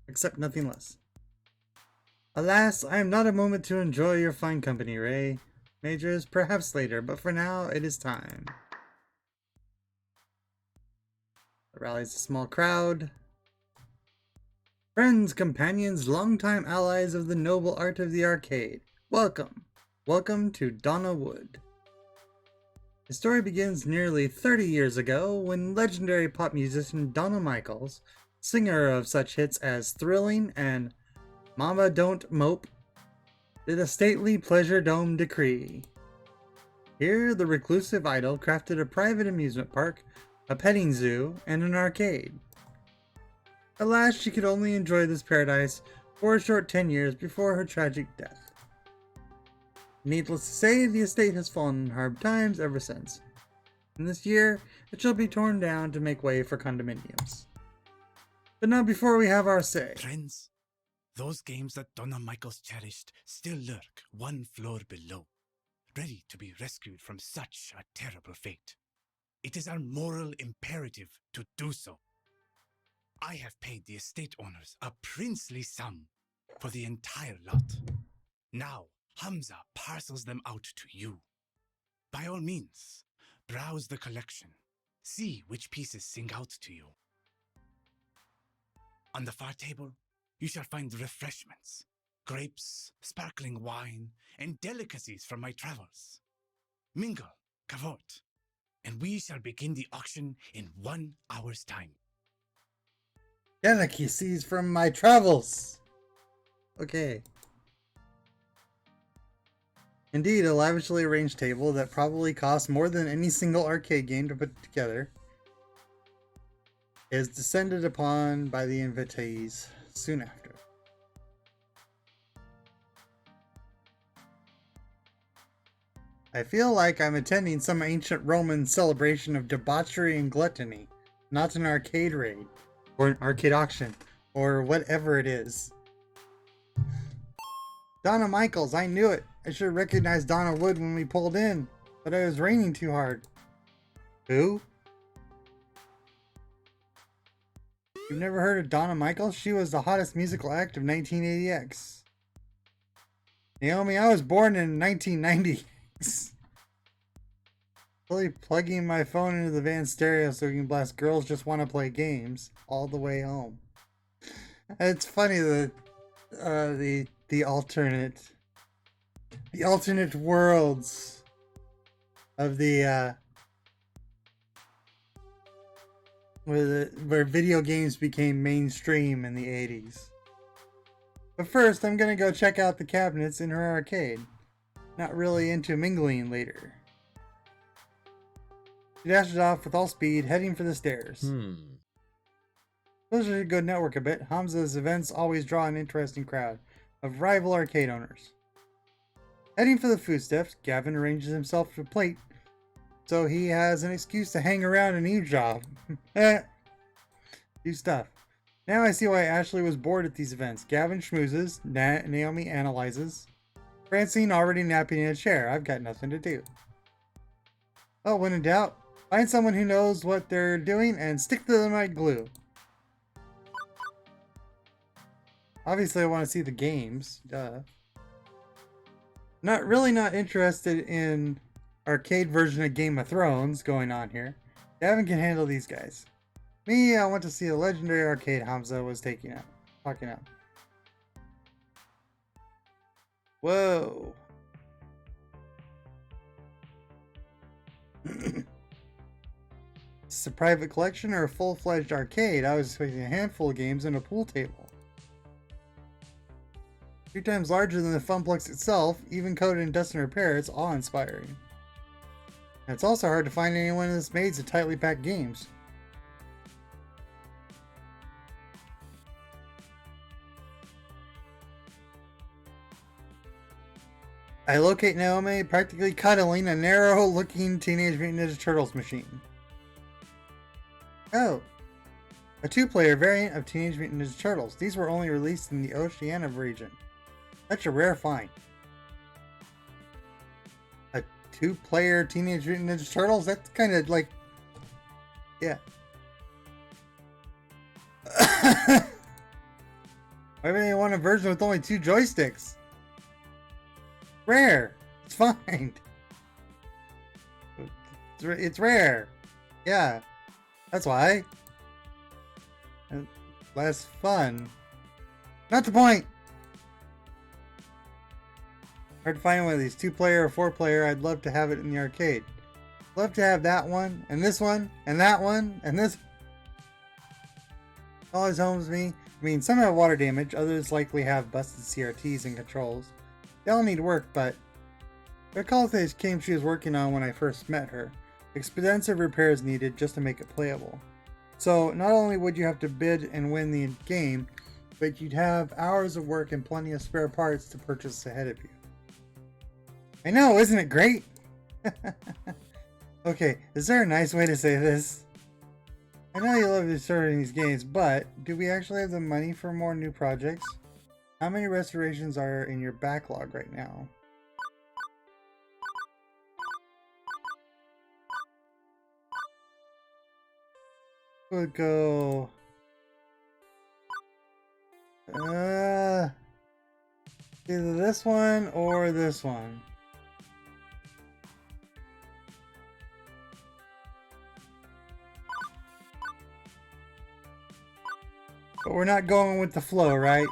Accept nothing less. Alas, I am not a moment to enjoy your fine company, Ray. Majors, perhaps later, but for now, it is time. It rallies a small crowd. Friends, companions, longtime allies of the noble art of the arcade. Welcome. Welcome to Donna Wood. The story begins nearly 30 years ago when legendary pop musician Donna Michaels, singer of such hits as Thrilling and Mama Don't Mope, did a stately pleasure dome decree. Here, the reclusive idol crafted a private amusement park, a petting zoo, and an arcade. Alas, she could only enjoy this paradise for a short 10 years before her tragic death. Needless to say, the estate has fallen in hard times ever since. And this year, it shall be torn down to make way for condominiums. But not before we have our say.
Friends, those games that Donna Michaels cherished still lurk one floor below, ready to be rescued from such a terrible fate. It is our moral imperative to do so. I have paid the estate owners a princely sum for the entire lot. Now, Hamza parcels them out to you. By all means, browse the collection. See which pieces sing out to you. On the far table, you shall find refreshments, grapes, sparkling wine, and delicacies from my travels. Mingle, cavort, and we shall begin the auction in 1 hour's time.
Delicacies from my travels. Okay. Indeed, a lavishly arranged table that probably costs more than any single arcade game to put together is descended upon by the invitees soon after. I feel like I'm attending some ancient Roman celebration of debauchery and gluttony, not an arcade raid, or an arcade auction, or whatever it is. Donna Michaels, I knew it! I should have recognized Donna Wood when we pulled in, but it was raining too hard. Who? You've never heard of Donna Michaels? She was the hottest musical act of 1980X. Naomi, I was born in 1990. Fully plugging my phone into the van stereo so we can blast Girls Just Want to Play Games all the way home. It's funny that the alternate worlds of the where video games became mainstream in the 80s. But first, I'm gonna go check out the cabinets in her arcade. Not really into mingling later. She dashes off with all speed, heading for the stairs. Those should go network a bit. Hamza's events always draw an interesting crowd of rival arcade owners. Heading for the food steps, Gavin arranges himself a plate, so he has an excuse to hang around and eavesdrop. Do stuff. Now I see why Ashley was bored at these events. Gavin schmoozes, Naomi analyzes. Francine already napping in a chair. I've got nothing to do. Oh, when in doubt, find someone who knows what they're doing and stick to them like glue. Obviously, I want to see the games. Duh. Not interested in arcade version of Game of Thrones going on here. Gavin can handle these guys. Me, I want to see a legendary arcade Hamza was talking up. Whoa. Is this a private collection or a full-fledged arcade? I was expecting a handful of games and a pool table. 3 times larger than the Funplex itself, even coded in dust and repair, it's awe-inspiring. And it's also hard to find anyone that's made so tightly packed games. I locate Naomi practically cuddling a narrow-looking Teenage Mutant Ninja Turtles machine. Oh, a 2-player variant of Teenage Mutant Ninja Turtles. These were only released in the Oceania region. Such a rare find. A 2-player Teenage Mutant Ninja Turtles? That's kind of like... Yeah. Why would they want a version with only 2 joysticks? Rare. It's fine. It's rare. Yeah. That's why. Less fun. Not the point. Hard to find one of these 2-player or 4-player. I'd love to have it in the arcade. Love to have that one, and this one, and that one, and this. Always homes me. I mean, some have water damage, others likely have busted CRTs and controls. They all need work, but I recall this game she was working on when I first met her. Expensive repairs needed just to make it playable. So not only would you have to bid and win the game, but you'd have hours of work and plenty of spare parts to purchase ahead of you. I know, isn't it great? Okay, is there a nice way to say this? I know you love starting these games, but do we actually have the money for more new projects? How many restorations are in your backlog right now? We'll go... either this one or this one. But we're not going with the flow, right?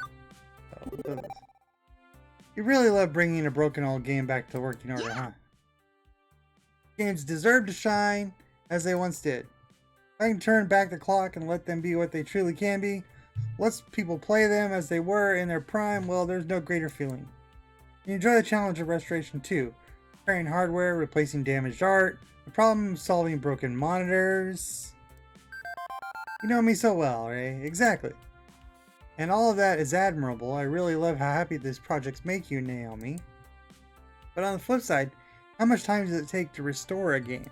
So we'll do this. You really love bringing a broken old game back to working order, huh? Games deserve to shine as they once did. If I can turn back the clock and let them be what they truly can be, let people play them as they were in their prime, well, there's no greater feeling. You enjoy the challenge of restoration too. Repairing hardware, replacing damaged art, the problem solving broken monitors. You know me so well, right? Exactly. And all of that is admirable. I really love how happy these projects make you, Naomi. But on the flip side, how much time does it take to restore a game?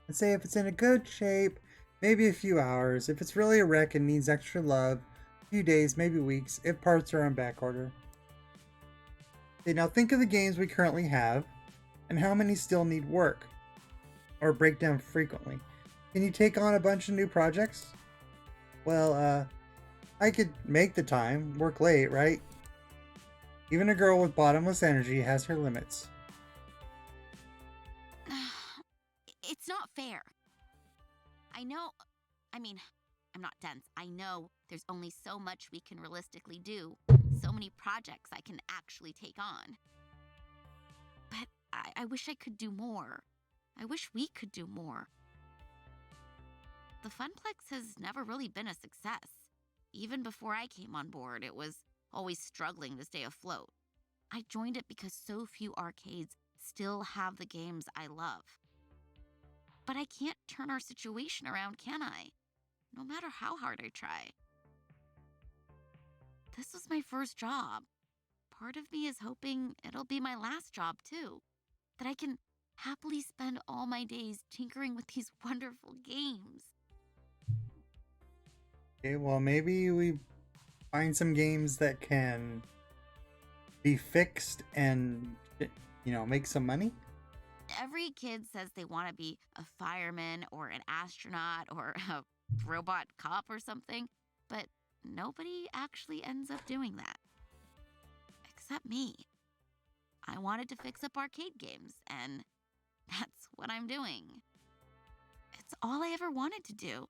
Let's say if it's in a good shape, maybe a few hours. If it's really a wreck and needs extra love, a few days, maybe weeks, if parts are on back order. Okay, now think of the games we currently have, and how many still need work, or break down frequently. Can you take on a bunch of new projects? Well, I could make the time, work late, right? Even a girl with bottomless energy has her limits.
It's not fair. I know, I'm not dense. I know there's only so much we can realistically do, so many projects I can actually take on. But I wish I could do more. I wish we could do more. The Funplex has never really been a success. Even before I came on board, it was always struggling to stay afloat. I joined it because so few arcades still have the games I love. But I can't turn our situation around, can I? No matter how hard I try. This was my first job. Part of me is hoping it'll be my last job, too. That I can happily spend all my days tinkering with these wonderful games.
Okay, well, maybe we find some games that can be fixed and, make some money.
Every kid says they want to be a fireman or an astronaut or a robot cop or something, but nobody actually ends up doing that. Except me. I wanted to fix up arcade games, and that's what I'm doing. It's all I ever wanted to do.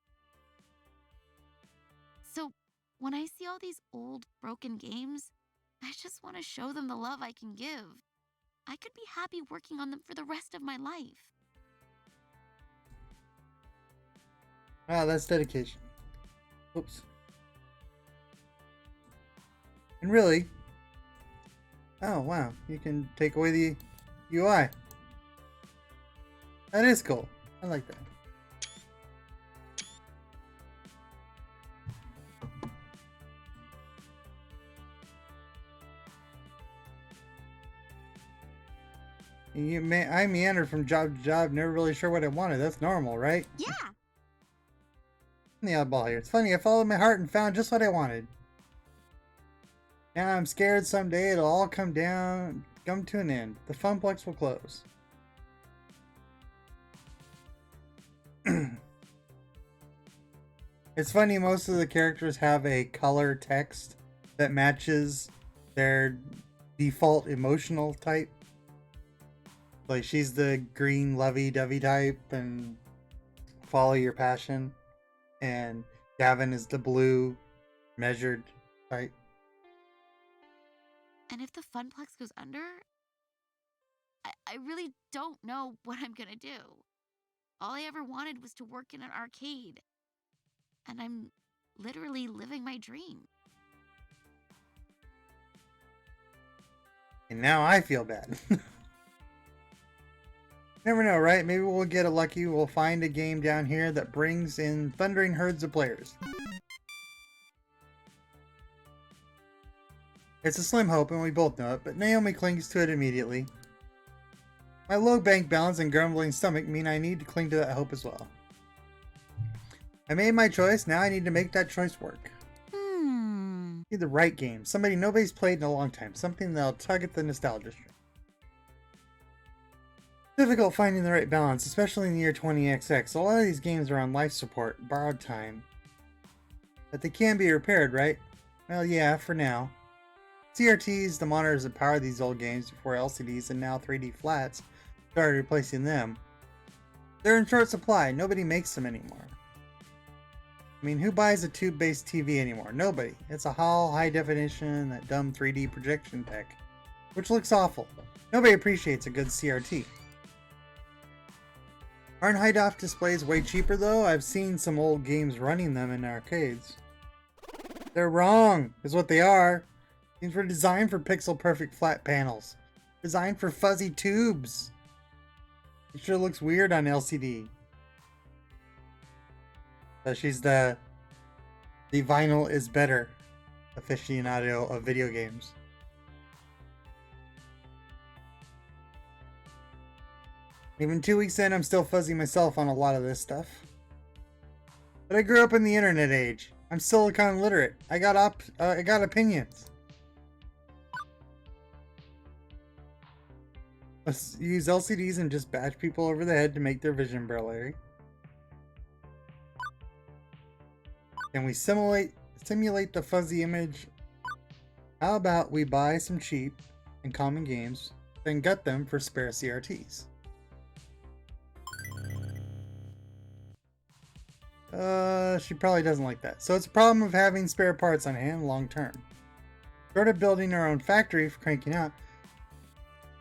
So, when I see all these old, broken games, I just want to show them the love I can give. I could be happy working on them for the rest of my life.
Wow, that's dedication. Oops. And really, oh wow, you can take away the UI. That is cool. I like that. I meandered from job to job, never really sure what I wanted. That's normal, right?
Yeah.
I'm the oddball here. It's funny, I followed my heart and found just what I wanted. Now I'm scared someday it'll all come to an end. The Funplex will close. It's funny, most of the characters have a color text that matches their default emotional type. Like, she's the green lovey-dovey type and follow your passion. And Gavin is the blue measured type.
And if the Funplex goes under, I really don't know what I'm gonna do. All I ever wanted was to work in an arcade. And I'm literally living my dream.
And now I feel bad. Never know, right? Maybe we'll get lucky. We'll find a game down here that brings in thundering herds of players. It's a slim hope, and we both know it, but Naomi clings to it immediately. My low bank balance and grumbling stomach mean I need to cling to that hope as well. I made my choice, now I need to make that choice work. Need the right game, somebody nobody's played in a long time, something that'll tug at the nostalgia string. Difficult finding the right balance, especially in the year 20XX. A lot of these games are on life support, borrowed time. But they can be repaired, right? Well, yeah, for now. CRTs, the monitors that power these old games before LCDs and now 3D flats, started replacing them. They're in short supply, nobody makes them anymore. I mean, who buys a tube-based TV anymore? Nobody. It's a HAL, high definition, that dumb 3D projection tech, which looks awful. Nobody appreciates a good CRT. Aren't high-def displays way cheaper though? I've seen some old games running them in arcades. They're wrong, is what they are. These were designed for pixel-perfect flat panels. Designed for fuzzy tubes. It sure looks weird on LCD. So she's the vinyl is better aficionado of video games. Even 2 weeks in, I'm still fuzzy myself on a lot of this stuff. But I grew up in the internet age. I'm Silicon literate. I got opinions. Let's use LCDs and just bash people over the head to make their vision blurry. Can we simulate the fuzzy image? How about we buy some cheap and common games, then gut them for spare CRTs? She probably doesn't like that. So it's a problem of having spare parts on hand long term. Short of building our own factory for cranking out,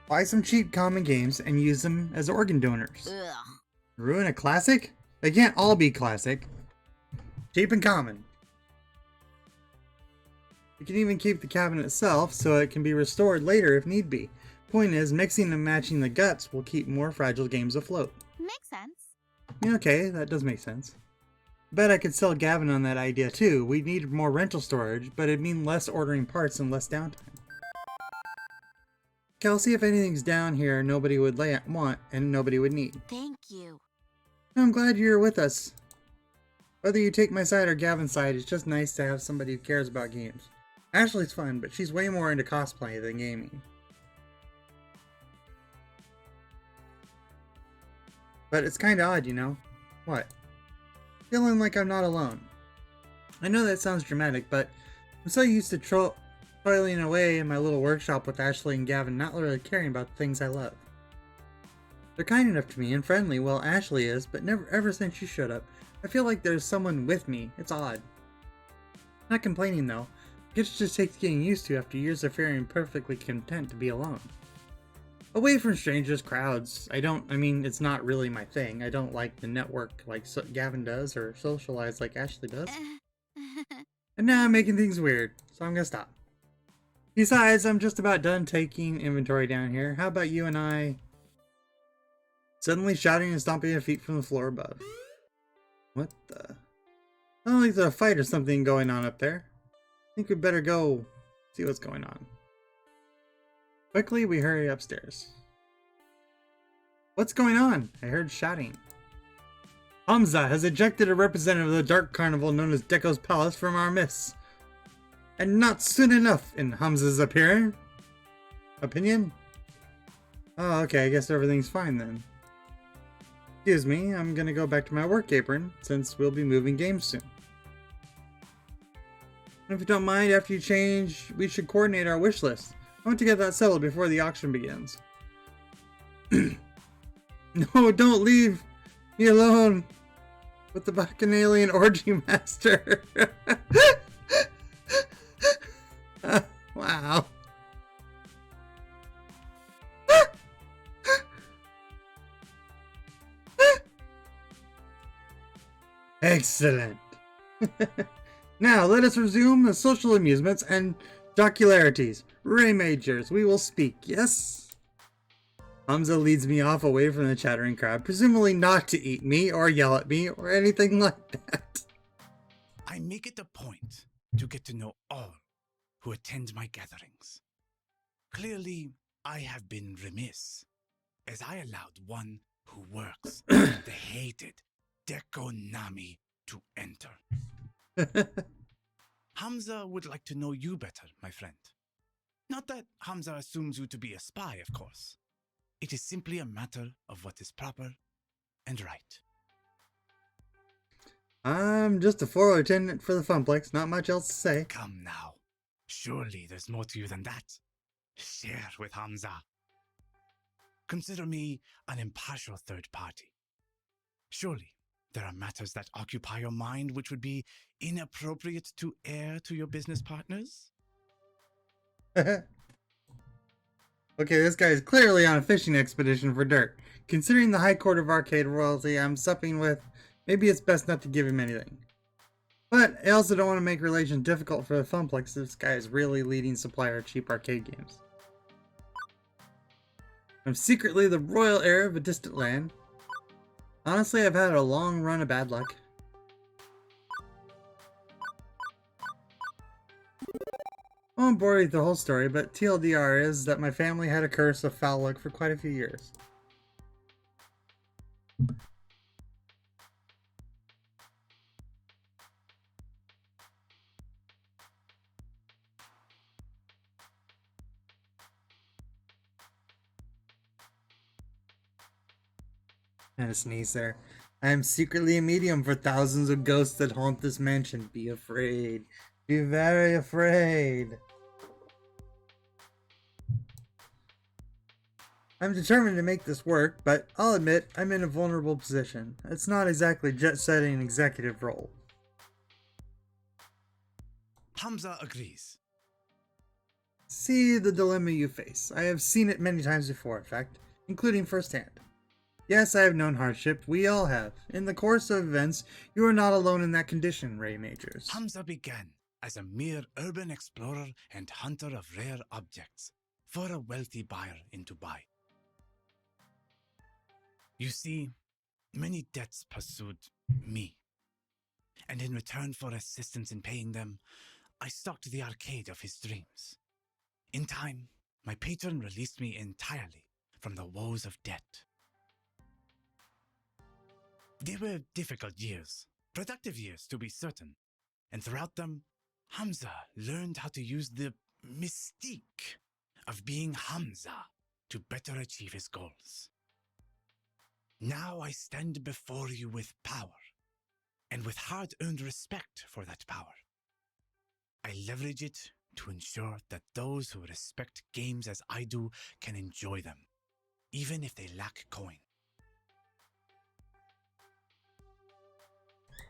buy some cheap common games and use them as organ donors.
Ugh.
Ruin a classic? They can't all be classic. Cheap and common. You can even keep the cabinet itself so it can be restored later if need be. Point is, mixing and matching the guts will keep more fragile games afloat.
Makes sense.
Yeah, okay, that does make sense. Bet I could sell Gavin on that idea too. We need more rental storage, but it'd mean less ordering parts and less downtime. Kelsey, if anything's down here, nobody would want and nobody would need.
Thank you.
I'm glad you're with us. Whether you take my side or Gavin's side, it's just nice to have somebody who cares about games. Ashley's fun, but she's way more into cosplay than gaming. But it's kinda odd, you know? What? Feeling like I'm not alone. I know that sounds dramatic, but I'm so used to toiling away in my little workshop with Ashley and Gavin, not really caring about the things I love. They're kind enough to me and friendly, well Ashley is, but never ever since she showed up, I feel like there's someone with me. It's odd. Not complaining though. It just takes getting used to after years of feeling perfectly content to be alone. Away from strangers, crowds. I mean, it's not really my thing. I don't like the network like Gavin does or socialize like Ashley does. And now I'm making things weird, so I'm gonna stop. Besides, I'm just about done taking inventory down here. How about you and I suddenly shouting and stomping your feet from the floor above? What the? I don't think there's a fight or something going on up there. I think we better go see what's going on. Quickly, we hurry upstairs. What's going on? I heard shouting. Hamza has ejected a representative of the Dark Carnival known as Deko's Palace from our midst. And not soon enough, in Hamza's opinion. Oh, okay, I guess everything's fine then. Excuse me, I'm gonna go back to my work apron, since we'll be moving games soon. If you don't mind, after you change, we should coordinate our wish list. I want to get that settled before the auction begins. No, don't leave me alone with the Bacchanalian Orgy Master. Wow. Excellent. Now, let us resume the social amusements and jocularities. Ray Majors, we will speak, yes? Hamza leads me off away from the chattering crowd, presumably not to eat me or yell at me or anything like that.
I make it a point to get to know all who attend my gatherings. Clearly, I have been remiss, as I allowed one who works at the hated Dekonami to enter. Hamza would like to know you better, my friend. Not that Hamza assumes you to be a spy, of course. It is simply a matter of what is proper and right.
I'm just a floor lieutenant for the Funplex, not much else to say.
Come now. Surely there's more to you than that. Share with Hamza. Consider me an impartial third party. Surely there are matters that occupy your mind which would be inappropriate to air to your business partners?
Okay, this guy is clearly on a fishing expedition for dirt. Considering the High Court of Arcade royalty I'm supping with, maybe it's best not to give him anything. But I also don't want to make relations difficult for the Funplex. This guy is really leading supplier of cheap arcade games. I'm secretly the royal heir of a distant land. Honestly, I've had a long run of bad luck. I won't bore you with the whole story, but TLDR is that my family had a curse of foul luck for quite a few years. And a sneeze there. I am secretly a medium for thousands of ghosts that haunt this mansion. Be afraid. Be very afraid. I'm determined to make this work, but I'll admit I'm in a vulnerable position. It's not exactly jet-setting executive role.
Hamza agrees.
See the dilemma you face. I have seen it many times before, in fact, including firsthand. Yes, I have known hardship. We all have. In the course of events, you are not alone in that condition, Ray Majors.
Hamza began as a mere urban explorer and hunter of rare objects for a wealthy buyer in Dubai. You see, many debts pursued me, and in return for assistance in paying them, I stocked the arcade of his dreams. In time, my patron released me entirely from the woes of debt. They were difficult years, productive years to be certain, and throughout them, Hamza learned how to use the mystique of being Hamza to better achieve his goals. Now I stand before you with power, and with hard-earned respect for that power. I leverage it to ensure that those who respect games as I do can enjoy them, even if they lack coin.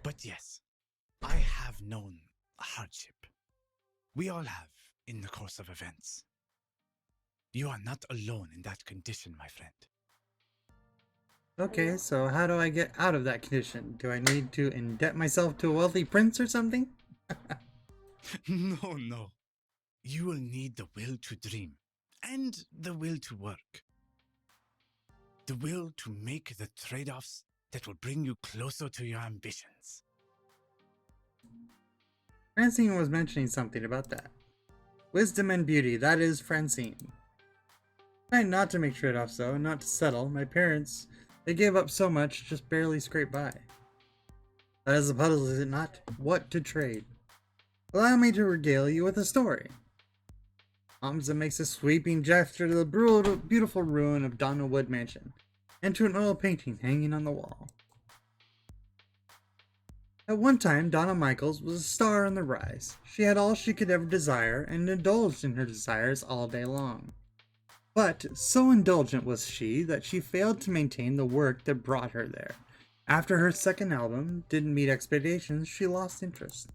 But yes, I have known hardship. We all have in the course of events. You are not alone in that condition, my friend.
Okay, so how do I get out of that condition? Do I need to indebt myself to a wealthy prince or something?
No. You will need the will to dream and the will to work. The will to make the trade-offs that will bring you closer to your ambitions.
Francine was mentioning something about that. Wisdom and beauty, that is Francine. Trying not to make trade-offs though, not to settle. My parents, they gave up so much, just barely scraped by. That is a puzzle, is it not? What to trade? Allow me to regale you with a story. Hamza makes a sweeping gesture to the beautiful ruin of Donna Wood Mansion, and to an oil painting hanging on the wall. At one time, Donna Michaels was a star on the rise. She had all she could ever desire, and indulged in her desires all day long. But so indulgent was she that she failed to maintain the work that brought her there. After her second album didn't meet expectations, she lost interest.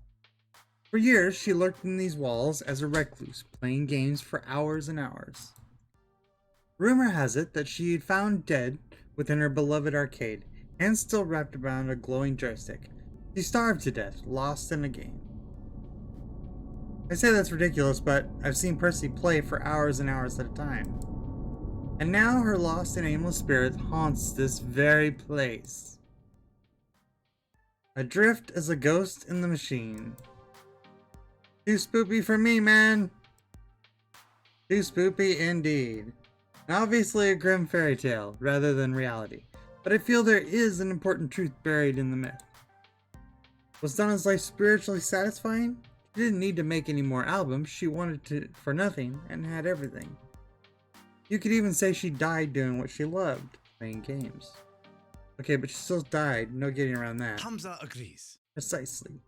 For years, she lurked in these walls as a recluse, playing games for hours and hours. Rumor has it that she had found dead within her beloved arcade, hands still wrapped around a glowing joystick. She starved to death, lost in a game. I say that's ridiculous, but I've seen Percy play for hours and hours at a time. And now her lost and aimless spirit haunts this very place. Adrift as a ghost in the machine. Too spoopy for me, man. Too spoopy indeed. And obviously a grim fairy tale, rather than reality. But I feel there is an important truth buried in the myth. Was Donna's life spiritually satisfying? She didn't need to make any more albums, she wanted to for nothing, and had everything. You could even say she died doing what she loved, playing games. Okay, but she still died, no getting around that.
Hamza agrees.
Precisely.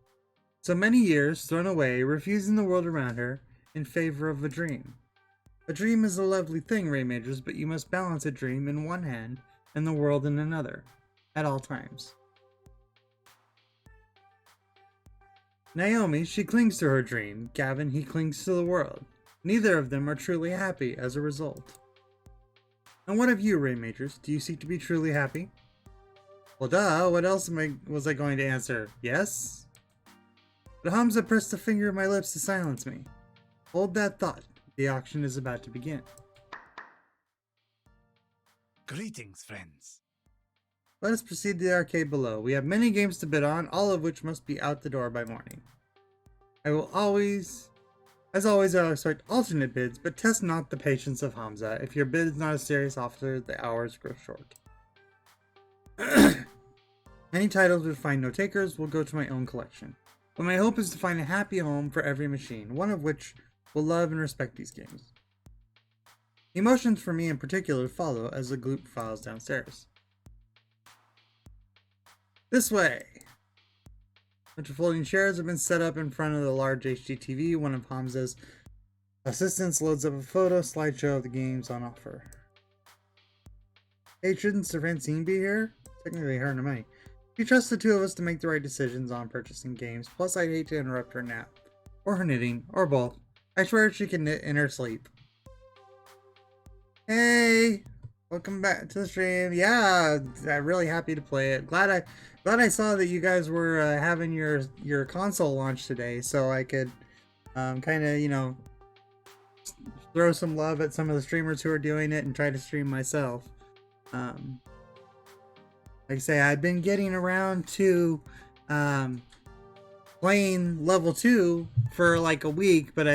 So many years thrown away, refusing the world around her in favor of a dream. A dream is a lovely thing, Ray Majors, but you must balance a dream in one hand and the world in another, at all times. Naomi, she clings to her dream. Gavin, he clings to the world. Neither of them are truly happy as a result. And what of you, Rainmakers? Do you seek to be truly happy? Well, duh, what else was I going to answer? Yes? But Hamza pressed a finger on my lips to silence me. Hold that thought. The auction is about to begin.
Greetings, friends.
Let us proceed to the arcade below. We have many games to bid on, all of which must be out the door by morning. I will always, as always, I'll expect alternate bids, but test not the patience of Hamza. If your bid is not a serious offer, the hours grow short. Any titles which find no takers will go to my own collection. But my hope is to find a happy home for every machine, one of which will love and respect these games. Emotions for me in particular follow as the group files downstairs. This way! A bunch of folding chairs have been set up in front of the large HDTV. One of Hamza's assistants loads up a photo slideshow of the games on offer. Hey, shouldn't Sir Francine be here? Technically her and me. She trusts the two of us to make the right decisions on purchasing games, plus I'd hate to interrupt her nap. Or her knitting, or both. I swear she can knit in her sleep. Hey! Welcome back to the stream. Yeah, I'm really happy to play it. Glad I saw that you guys were having your console launch today, so I could kind of, you know, throw some love at some of the streamers who are doing it and try to stream myself. Like I say, I've been getting around to playing level 2 for like a week, but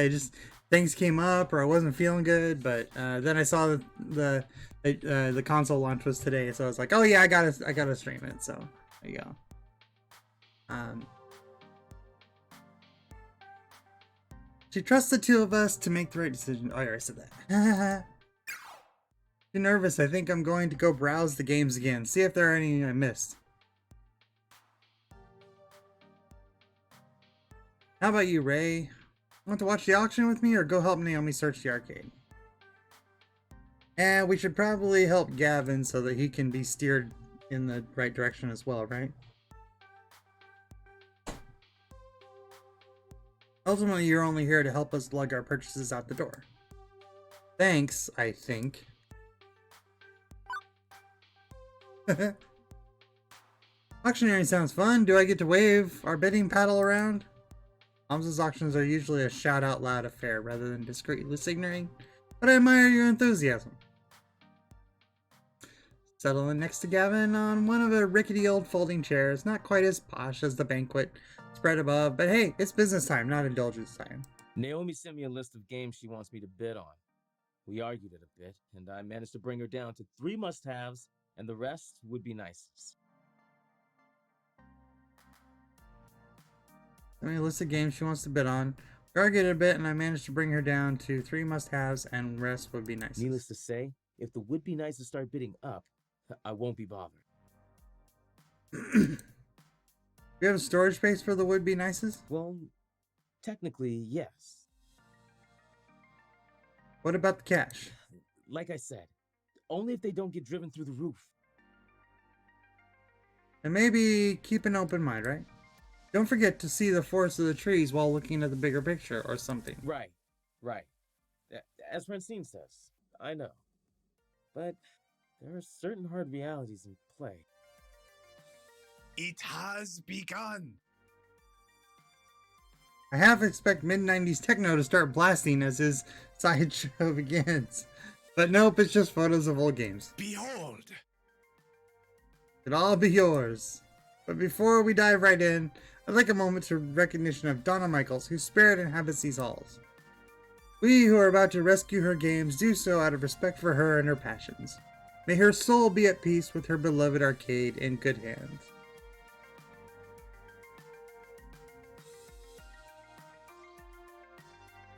things came up or I wasn't feeling good. But then I saw the console launch was today, so I was like, oh yeah, I gotta stream it. So there you go. She trusts the two of us to make the right decision. Oh, I already said that. Too nervous. I think I'm going to go browse the games again, see if there are any I missed. How about you, Ray? Want to watch the auction with me or go help Naomi search the arcade? And we should probably help Gavin so that he can be steered in the right direction as well, right? Ultimately, you're only here to help us lug our purchases out the door. Thanks, I think. Auctioneering sounds fun. Do I get to wave our bidding paddle around? Hamza's auctions are usually a shout out loud affair rather than discreetly signaling, but I admire your enthusiasm. Settle in next to Gavin on one of the rickety old folding chairs, not quite as posh as the banquet spread above, but hey, it's business time, not indulgence time.
Naomi sent me a list of games she wants me to bid on. We argued it a bit, and I managed to bring her down to 3 must-haves, and the rest would be nices.
I mean, a list of games she wants to bid on. We argued it a bit, and I managed to bring her down to 3 must-haves, and rest would be nice.
Needless to say, if the would-be nices start bidding up, I won't be bothered.
Do you have a storage space for the would-be nices?
Well, technically, yes.
What about the cash?
Like I said, only if they don't get driven through the roof.
And maybe keep an open mind, right? Don't forget to see the forest of the trees while looking at the bigger picture or something.
Right. As Francine says, I know. But there are certain hard realities in play.
It has begun.
I half expect mid-90s techno to start blasting as his sideshow begins. But nope, it's just photos of old games.
Behold!
It'll all be yours. But before we dive right in, I'd like a moment to recognition of Donna Michaels, whose spirit inhabits these halls. We who are about to rescue her games do so out of respect for her and her passions. May her soul be at peace with her beloved arcade in good hands.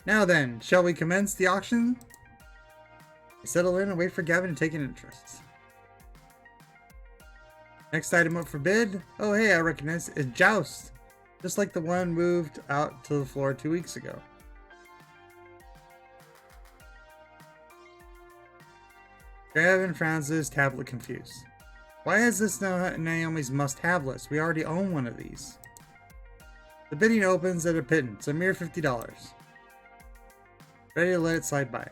Now then, shall we commence the auction? I settle in and wait for Gavin to take an interest. Next item up for bid. Oh hey, I recognize it. Is Joust. Just like the one moved out to the floor 2 weeks ago. Gavin frowns at his tablet confused. Why is this now Naomi's must-have list? We already own one of these. The bidding opens at a pittance, a mere $50. Ready to let it slide by.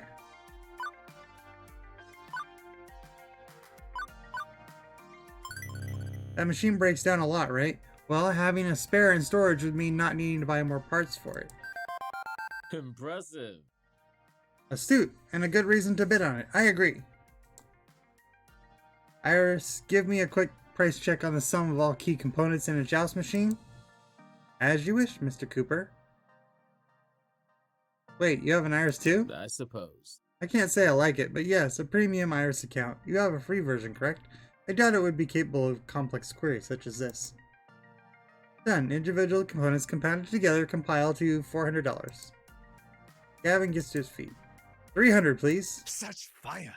That machine breaks down a lot, right? Well, having a spare in storage would mean not needing to buy more parts for it.
Impressive.
Astute, and a good reason to bid on it. I agree. Iris, give me a quick price check on the sum of all key components in a joust machine. As you wish, Mr. Cooper. Wait, you have an Iris too?
I suppose.
I can't say I like it, but yes, a premium Iris account. You have a free version, correct? I doubt it would be capable of complex queries such as this. Done. Individual components compounded together compile to $400. Gavin gets to his feet. 300, please.
Such fire!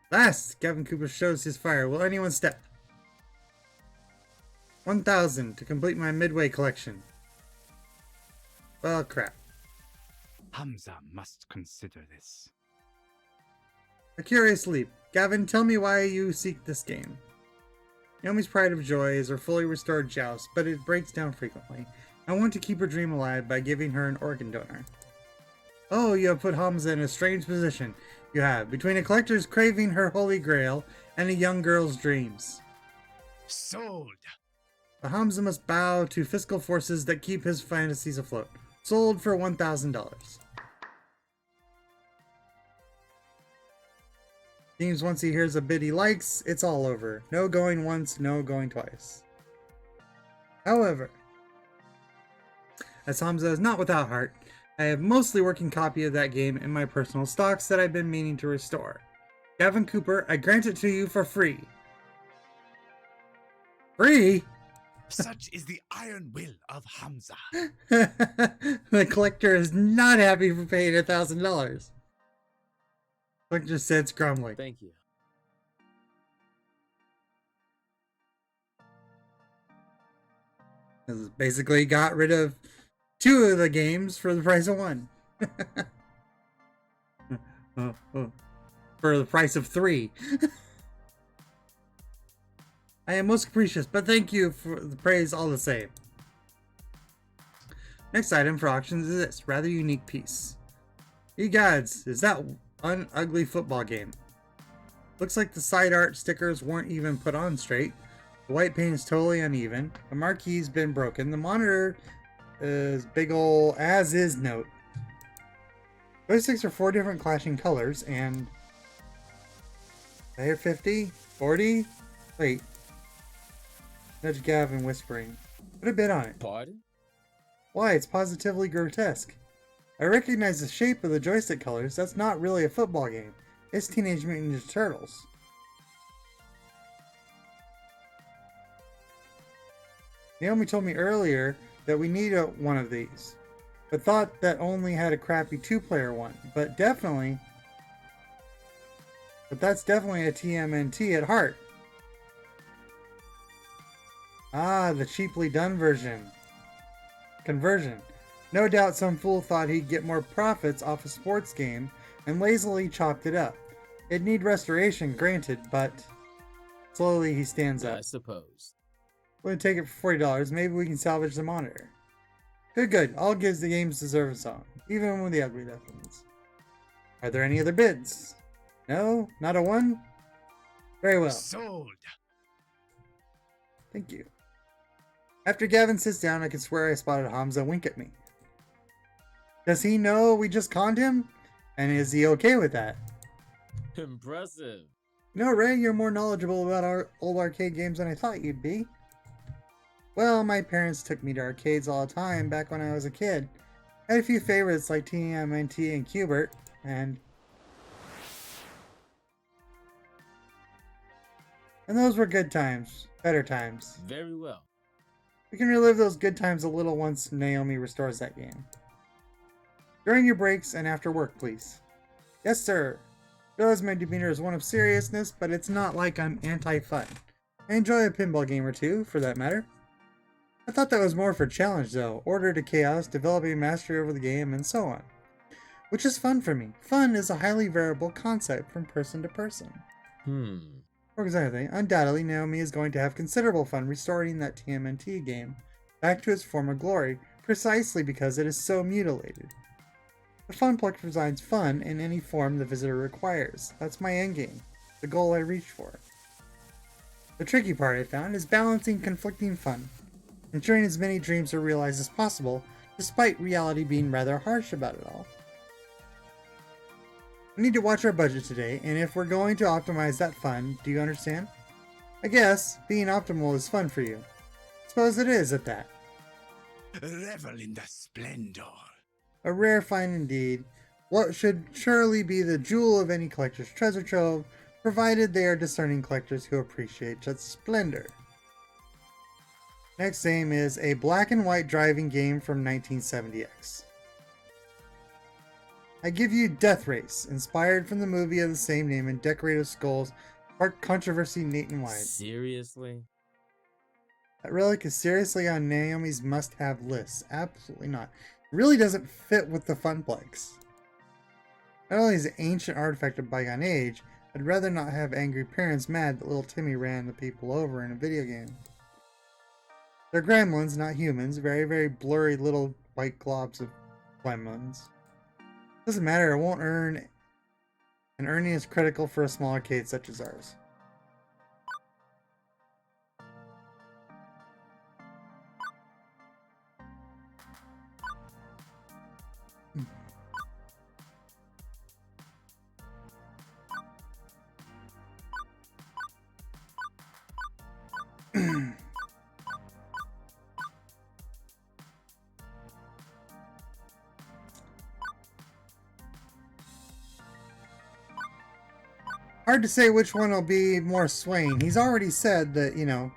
Last, Gavin Cooper shows his fire. Will anyone step? 1,000 to complete my midway collection. Well, crap.
Hamza must consider this.
A curious leap. Gavin, tell me why you seek this game. Naomi's pride of joy is her fully restored joust, but it breaks down frequently. I want to keep her dream alive by giving her an organ donor. Oh, you have put Hamza in a strange position. You have, between a collector's craving her holy grail and a young girl's dreams.
Sold!
But Hamza must bow to fiscal forces that keep his fantasies afloat. Sold for $1,000. Seems once he hears a bid he likes, it's all over. No going once, no going twice. However, as Hamza is not without heart, I have mostly working copy of that game in my personal stocks that I've been meaning to restore. Gavin Cooper, I grant it to you for free. Free?
Such is the iron will of Hamza.
The collector is not happy for paying $1,000. Collector said, grumbling.
Thank you.
This is basically got rid of 2 of the games for the price of 1. For the price of 3. I am most capricious, but thank you for the praise all the same. Next item for auctions is this rather unique piece. Ye gods, is that one ugly football game? Looks like the side art stickers weren't even put on straight. The white paint is totally uneven. The marquee's been broken. The monitor is big ol' as is note. Joysticks are 4 different clashing colors and I hear 50, 40. Wait. Nudge Gavin whispering. Put a bid on it.
Pardon?
Why, it's positively grotesque. I recognize the shape of the joystick colors. That's not really a football game. It's Teenage Mutant Ninja Turtles. Naomi told me earlier that we need one of these, but thought that only had a crappy 2-player one. But that's definitely a TMNT at heart. Ah, the cheaply done conversion. No doubt some fool thought he'd get more profits off a sports game and lazily chopped it up. It'd need restoration, granted, but slowly he stands up.
I suppose.
We'll take it for $40. Maybe we can salvage the monitor. Good. All gives the games deserve a song, even with the ugly weapons. Are there any other bids? No? Not a one? Very well.
Sold!
Thank you. After Gavin sits down, I can swear I spotted Hamza wink at me. Does he know we just conned him? And is he okay with that?
Impressive.
No, Ray, you're more knowledgeable about our old arcade games than I thought you'd be. Well, my parents took me to arcades all the time back when I was a kid. I had a few favorites like TMNT and Q*bert, and those were good times. Better times.
Very well.
We can relive those good times a little once Naomi restores that game. During your breaks and after work, please. Yes, sir. Realize my demeanor is one of seriousness, but it's not like I'm anti-fun. I enjoy a pinball game or two, for that matter. I thought that was more for challenge, though. Order to chaos, developing mastery over the game, and so on. Which is fun for me. Fun is a highly variable concept from person to person. Exactly. Undoubtedly, Naomi is going to have considerable fun restoring that TMNT game back to its former glory, precisely because it is so mutilated. The Funplex designs fun in any form the visitor requires. That's my endgame, the goal I reach for. The tricky part I found is balancing conflicting fun, ensuring as many dreams are realized as possible, despite reality being rather harsh about it all. We need to watch our budget today, and if we're going to optimize that fun, do you understand? I guess being optimal is fun for you. Suppose it is at that.
Revel in the splendor.
A rare find indeed. What should surely be the jewel of any collector's treasure trove, provided they are discerning collectors who appreciate such splendor. Next game is a black and white driving game from 1970X. I give you Death Race, inspired from the movie of the same name and Decorative Skulls, sparked controversy nationwide.
Seriously?
That relic is seriously on Naomi's must-have list. Absolutely not. It really doesn't fit with the Funplex. Not only is it an ancient artifact of bygone age, I'd rather not have angry parents mad that little Timmy ran the people over in a video game. They're gremlins, not humans. Very, very blurry little white globs of gremlins. Doesn't matter, it won't earn, and earning is critical for a small arcade such as ours. Hard to say which one will be more swaying. He's already said that, you know,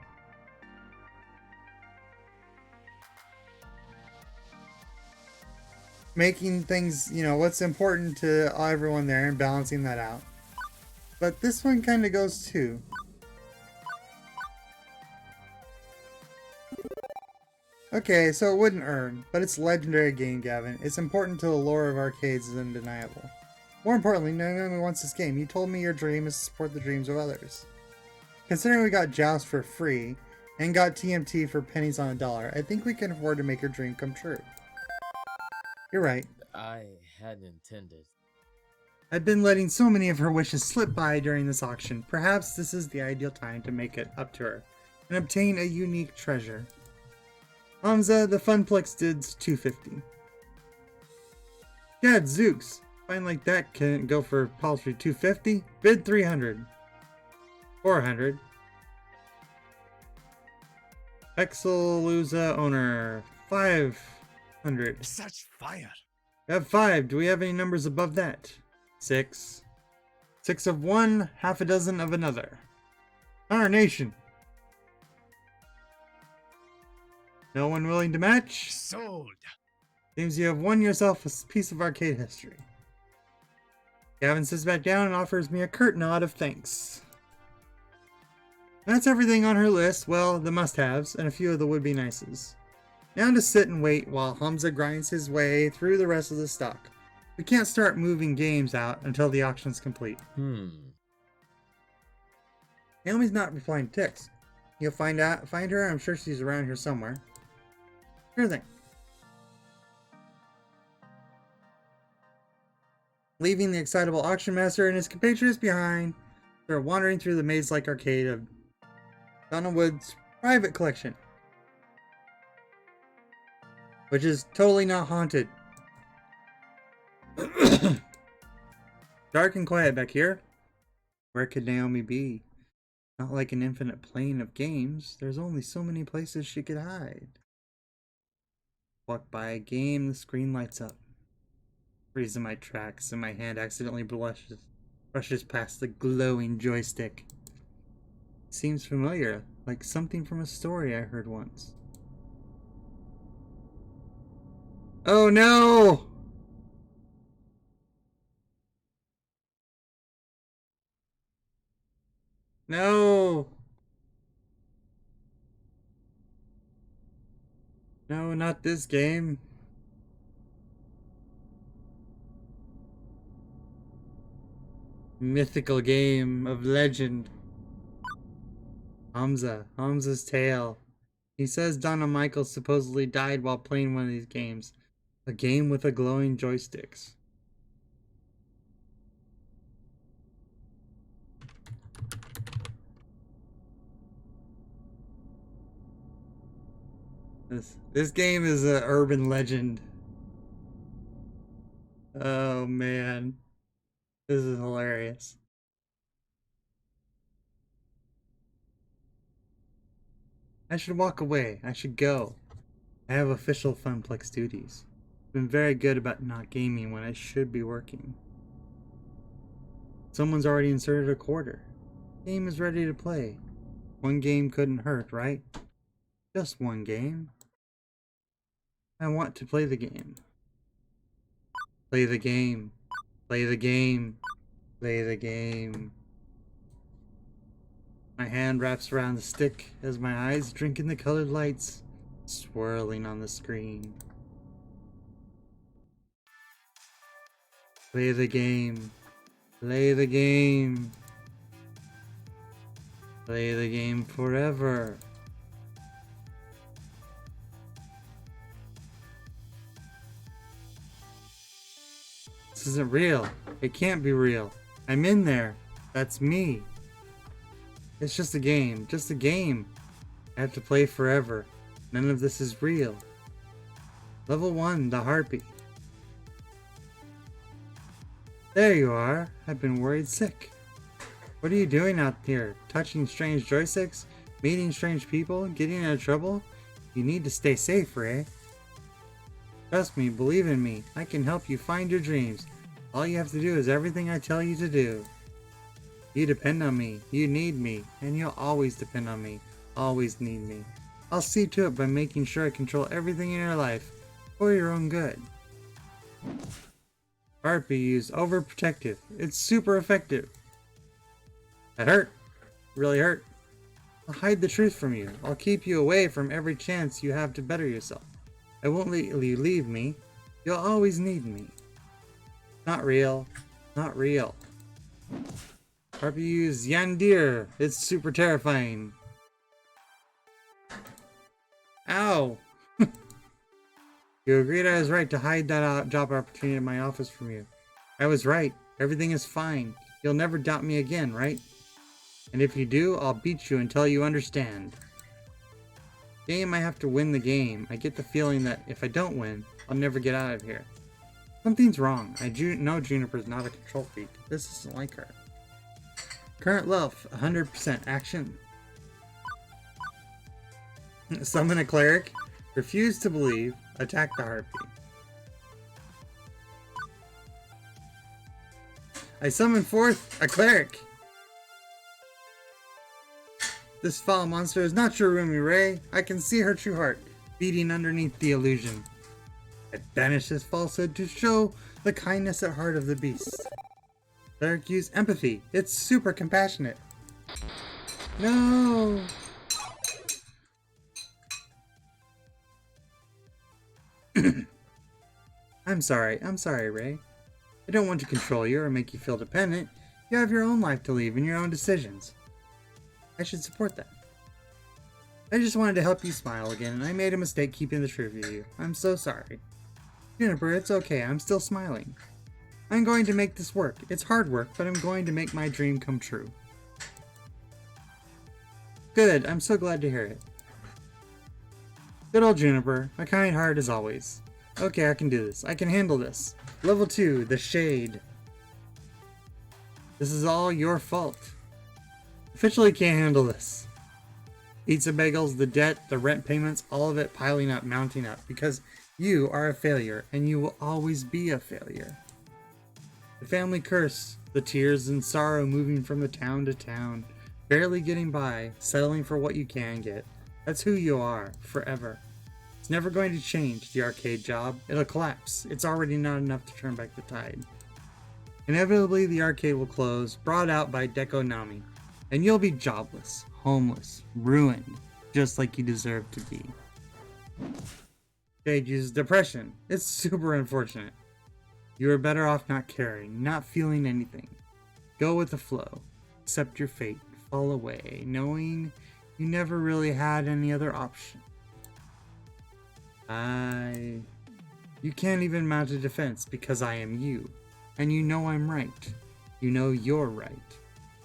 making things, you know, what's important to everyone there and balancing that out. But this one kind of goes too. Okay, so it wouldn't earn, but it's a legendary game, Gavin. It's important to the lore of arcades is undeniable. More importantly, Naomi wants this game. You told me your dream is to support the dreams of others. Considering we got Joust for free, and got TMT for pennies on a dollar, I think we can afford to make your dream come true. You're right.
I hadn't intended.
I've been letting so many of her wishes slip by during this auction. Perhaps this is the ideal time to make it up to her, and obtain a unique treasure. Hamza, the Funplex did's $250. Gadzooks! Find like that can go for paltry $250. Bid $300. $400. Exeluza owner $500.
Such fire.
We have 5. Do we have any numbers above that? 6. 6 of one, half a dozen of another. Darnation. No one willing to match?
Sold.
Seems you have won yourself a piece of arcade history. Gavin sits back down and offers me a curt nod of thanks. That's everything on her list, well, the must-haves, and a few of the would-be nices. Now to sit and wait while Hamza grinds his way through the rest of the stock. We can't start moving games out until the auction's complete. Naomi's not replying to texts. You'll find her, I'm sure she's around here somewhere. Sure thing. Leaving the excitable auction master and his compatriots behind, they're wandering through the maze-like arcade of Donna Wood's private collection, which is totally not haunted. Dark and quiet back here. Where could Naomi be? Not like an infinite plane of games. There's only so many places she could hide. Walk by a game, the screen lights up. Freeze in my tracks, and my hand accidentally brushes past the glowing joystick. Seems familiar, like something from a story I heard once. Oh no! No! No, not this game. Mythical game of legend. Hamza's tale. He says Donna Michaels supposedly died while playing one of these games. A game with a glowing joysticks. This game is an urban legend. Oh man. This is hilarious. I should walk away. I should go. I have official Funplex duties. Been very good about not gaming when I should be working. Someone's already inserted a quarter. Game is ready to play. One game couldn't hurt, right? Just one game. I want to play the game. Play the game. Play the game. Play the game. My hand wraps around the stick as my eyes drink in the colored lights swirling on the screen. Play the game. Play the game. Play the game forever. This isn't real. It can't be real. I'm in there. That's me. It's just a game. Just a game. I have to play forever. None of this is real. Level 1, the Harpy. There you are. I've been worried sick. What are you doing out here? Touching strange joysticks? Meeting strange people? Getting into trouble? You need to stay safe, Ray. Trust me, believe in me. I can help you find your dreams. All you have to do is everything I tell you to do. You depend on me. You need me. And you'll always depend on me. Always need me. I'll see to it by making sure I control everything in your life for your own good. Harpy is overprotective. It's super effective. That hurt. Really hurt. I'll hide the truth from you. I'll keep you away from every chance you have to better yourself. I won't let you leave me. You'll always need me. Not real. Not real. Harpy use Yandir. It's super terrifying. Ow! You agreed I was right to hide that job opportunity in my office from you. I was right. Everything is fine. You'll never doubt me again, right? And if you do, I'll beat you until you understand. Game, I have to win the game. I get the feeling that if I don't win, I'll never get out of here. Something's wrong. I know Juniper's not a control freak. This isn't like her. Current wealth, 100% action. Summon a cleric. Refuse to believe. Attack the Harpy. I summon forth a cleric. This foul monster is not your Rumi Ray. I can see her true heart beating underneath the illusion. I banish this falsehood to show the kindness at heart of the beast. Cleric use empathy. It's super compassionate. No! I'm sorry, Ray. I don't want to control you or make you feel dependent. You have your own life to lead and your own decisions. I should support that. I just wanted to help you smile again, and I made a mistake keeping the truth with you. I'm so sorry. Juniper, it's okay, I'm still smiling. I'm going to make this work. It's hard work, but I'm going to make my dream come true. Good, I'm so glad to hear it. Good old Juniper, a kind heart as always. Okay, I can do this. I can handle this. Level 2, the Shade. This is all your fault. Officially can't handle this. Pizza bagels, the debt, the rent payments, all of it piling up, mounting up, because you are a failure, and you will always be a failure. The family curse, the tears and sorrow moving from the town to town, barely getting by, settling for what you can get. That's who you are, forever. It's never going to change, the arcade job. It'll collapse. It's already not enough to turn back the tide. Inevitably, the arcade will close, brought out by Dekonami, and you'll be jobless, homeless, ruined, just like you deserve to be. Jade uses depression. It's super unfortunate. You are better off not caring, not feeling anything. Go with the flow. Accept your fate. Fall away, knowing You never really had any other option. You can't even mount a defense because I am you. And you know I'm right. You know you're right.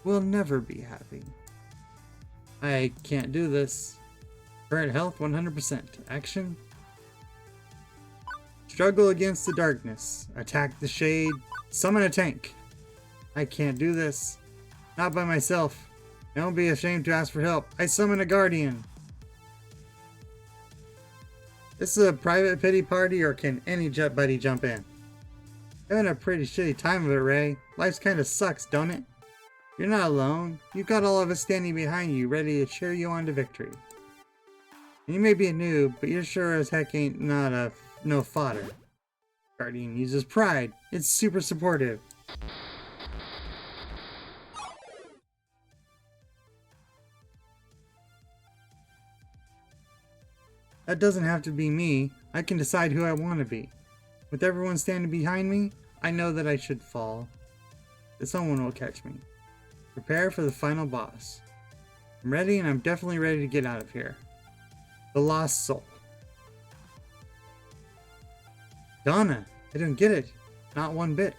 We'll never be happy. I can't do this. Current health 100%. Action. Struggle against the darkness. Attack the shade. Summon a tank. I can't do this. Not by myself. Don't be ashamed to ask for help. I summon a guardian. This is a private pity party, or can any buddy jump in? Having a pretty shitty time of it, Ray. Life's kinda sucks, don't it? You're not alone. You've got all of us standing behind you, ready to cheer you on to victory. And you may be a noob, but you're sure as heck ain't no fodder. Guardian uses pride. It's super supportive. That doesn't have to be me. I can decide who I want to be. With everyone standing behind me, I know that I should fall. But someone will catch me. Prepare for the final boss. I'm ready, and I'm definitely ready to get out of here. The Lost Soul. Donna, I don't get it. Not one bit.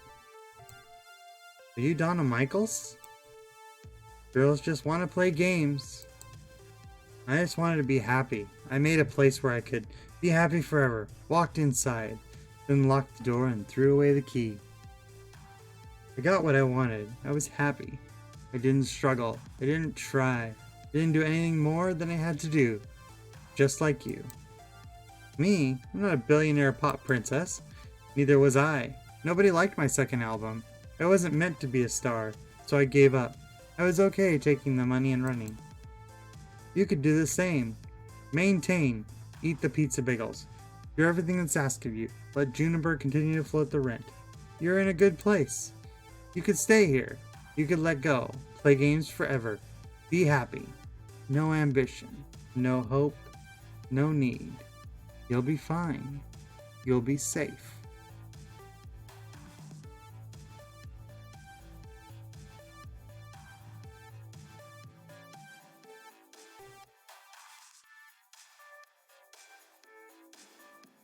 Are you Donna Michaels? Girls just want to play games. I just wanted to be happy. I made a place where I could be happy forever. Walked inside, then locked the door and threw away the key. I got what I wanted. I was happy. I didn't struggle. I didn't try. I didn't do anything more than I had to do. Just like you. Me? I'm not a billionaire pop princess. Neither was I. Nobody liked my second album. I wasn't meant to be a star, so I gave up. I was okay taking the money and running. You could do the same. Maintain. Eat the pizza bagels. Do everything that's asked of you. Let Juniper continue to float the rent. You're in a good place. You could stay here. You could let go. Play games forever. Be happy. No ambition. No hope. No need. You'll be fine. You'll be safe.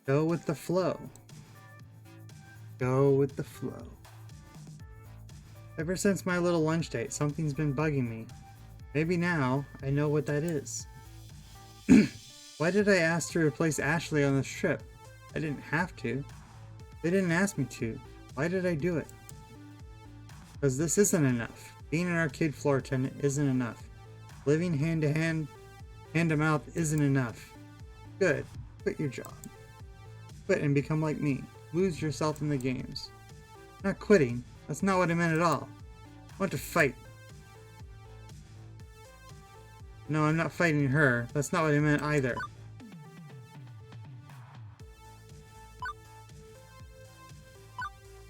Go with the flow. Go with the flow. Ever since my little lunch date, something's been bugging me. Maybe now I know what that is. Why did I ask to replace Ashley on this trip? I didn't have to. They didn't ask me to. Why did I do it? Because this isn't enough. Being an arcade floor attendant isn't enough. Living hand to hand, hand to mouth isn't enough. Good. Quit your job. Quit and become like me. Lose yourself in the games. Not quitting. That's not what I meant at all. I want to fight. No, I'm not fighting her. That's not what I meant either.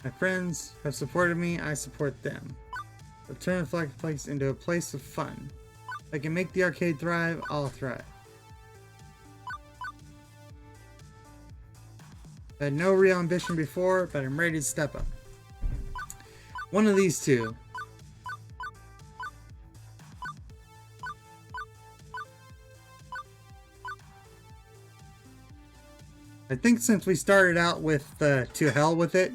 My friends have supported me, I support them. I've turned the flag place into a place of fun. If I can make the arcade thrive, I'll thrive. I had no real ambition before, but I'm ready to step up. One of these two. I think since we started out with To Hell With It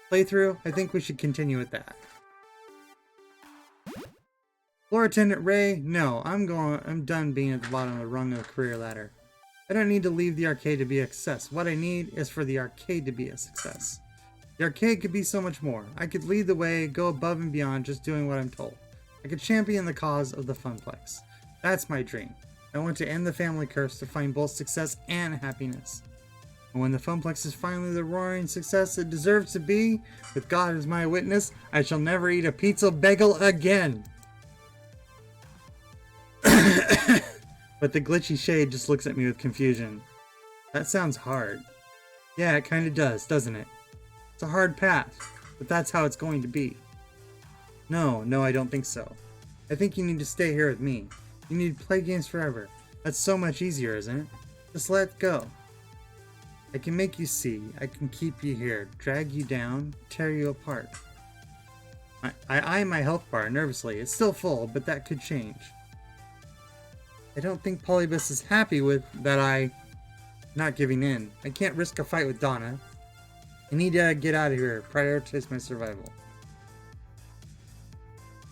playthrough, I think we should continue with that. Floor Attendant Ray, no, I'm done being at the bottom of the rung of the career ladder. I don't need to leave the arcade to be a success. What I need is for the arcade to be a success. The arcade could be so much more. I could lead the way, go above and beyond just doing what I'm told. I could champion the cause of the Funplex. That's my dream. I want to end the family curse to find both success and happiness. And when the Funplex is finally the roaring success it deserves to be, with God as my witness, I shall never eat a pizza bagel again. But the glitchy shade just looks at me with confusion. That sounds hard. Yeah, it kinda does, doesn't it? It's a hard path, but that's how it's going to be. No, I don't think so. I think you need to stay here with me. You need to play games forever. That's so much easier, isn't it? Just let go. I can make you see. I can keep you here, drag you down, tear you apart. I eye my health bar nervously. It's still full, but that could change. I don't think Polybus is happy with that I not giving in. I can't risk a fight with Donna. I need to get out of here, prioritize my survival.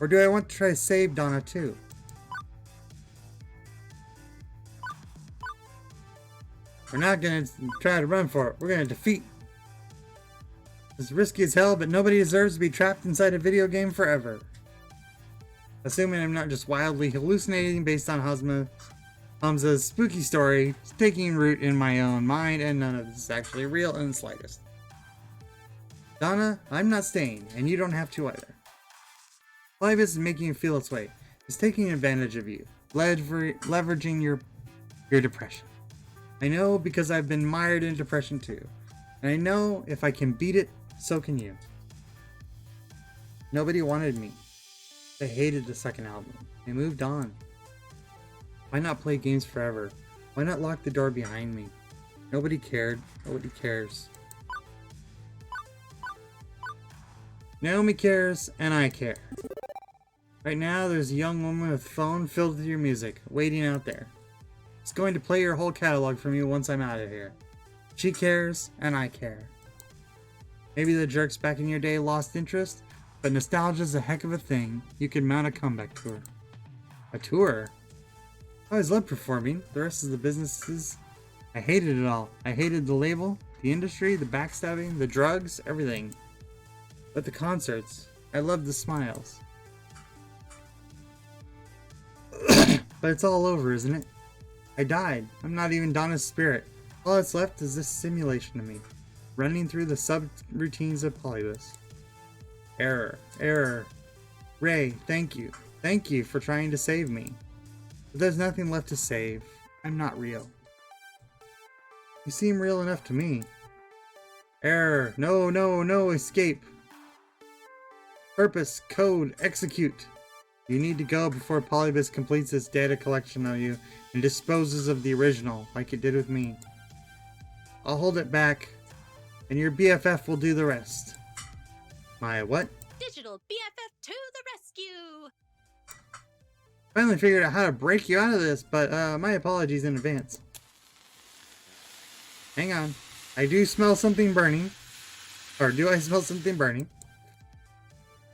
Or do I want to try to save Donna too? We're not gonna try to run for it. We're gonna defeat. It's risky as hell, but nobody deserves to be trapped inside a video game forever. Assuming I'm not just wildly hallucinating based on Hamza's spooky story taking root in my own mind, and none of this is actually real in the slightest. Donna, I'm not staying, and you don't have to either. Polybus is making you feel its way. It's taking advantage of you, leveraging your depression. I know because I've been mired in depression too. And I know if I can beat it, so can you. Nobody wanted me. They hated the second album. They moved on. Why not play games forever? Why not lock the door behind me? Nobody cared. Nobody cares. Naomi cares, and I care. Right now, there's a young woman with a phone filled with your music, waiting out there. It's going to play your whole catalog from you once I'm out of here. She cares, and I care. Maybe the jerks back in your day lost interest, but nostalgia's a heck of a thing. You can mount a comeback tour. A tour? I always loved performing. The rest of the businesses, I hated it all. I hated the label, the industry, the backstabbing, the drugs, everything. But the concerts, I loved the smiles. But it's all over, isn't it? I died. I'm not even Donna's spirit. All that's left is this simulation of me, running through the sub-routines of Polybus. Error. Error. Ray, thank you. Thank you for trying to save me. But there's nothing left to save. I'm not real. You seem real enough to me. Error. No, no, no, escape. Purpose. Code. Execute. You need to go before Polybus completes its data collection of you and disposes of the original, like it did with me. I'll hold it back, and your BFF will do the rest. My what?
Digital BFF to the rescue!
Finally figured out how to break you out of this, but my apologies in advance. Hang on. I do smell something burning. Or do I smell something burning?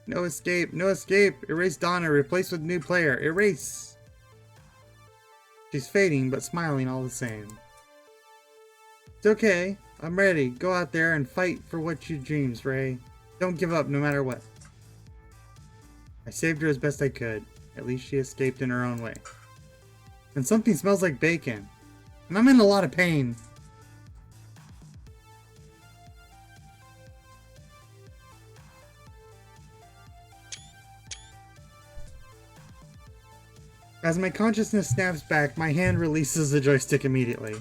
No escape, no escape. Erase Donna, replace with new player. Erase. She's fading, but smiling all the same. It's okay. I'm ready. Go out there and fight for what you dreams, Ray. Don't give up no matter what. I saved her as best I could. At least she escaped in her own way. And something smells like bacon. And I'm in a lot of pain. As my consciousness snaps back, my hand releases the joystick immediately.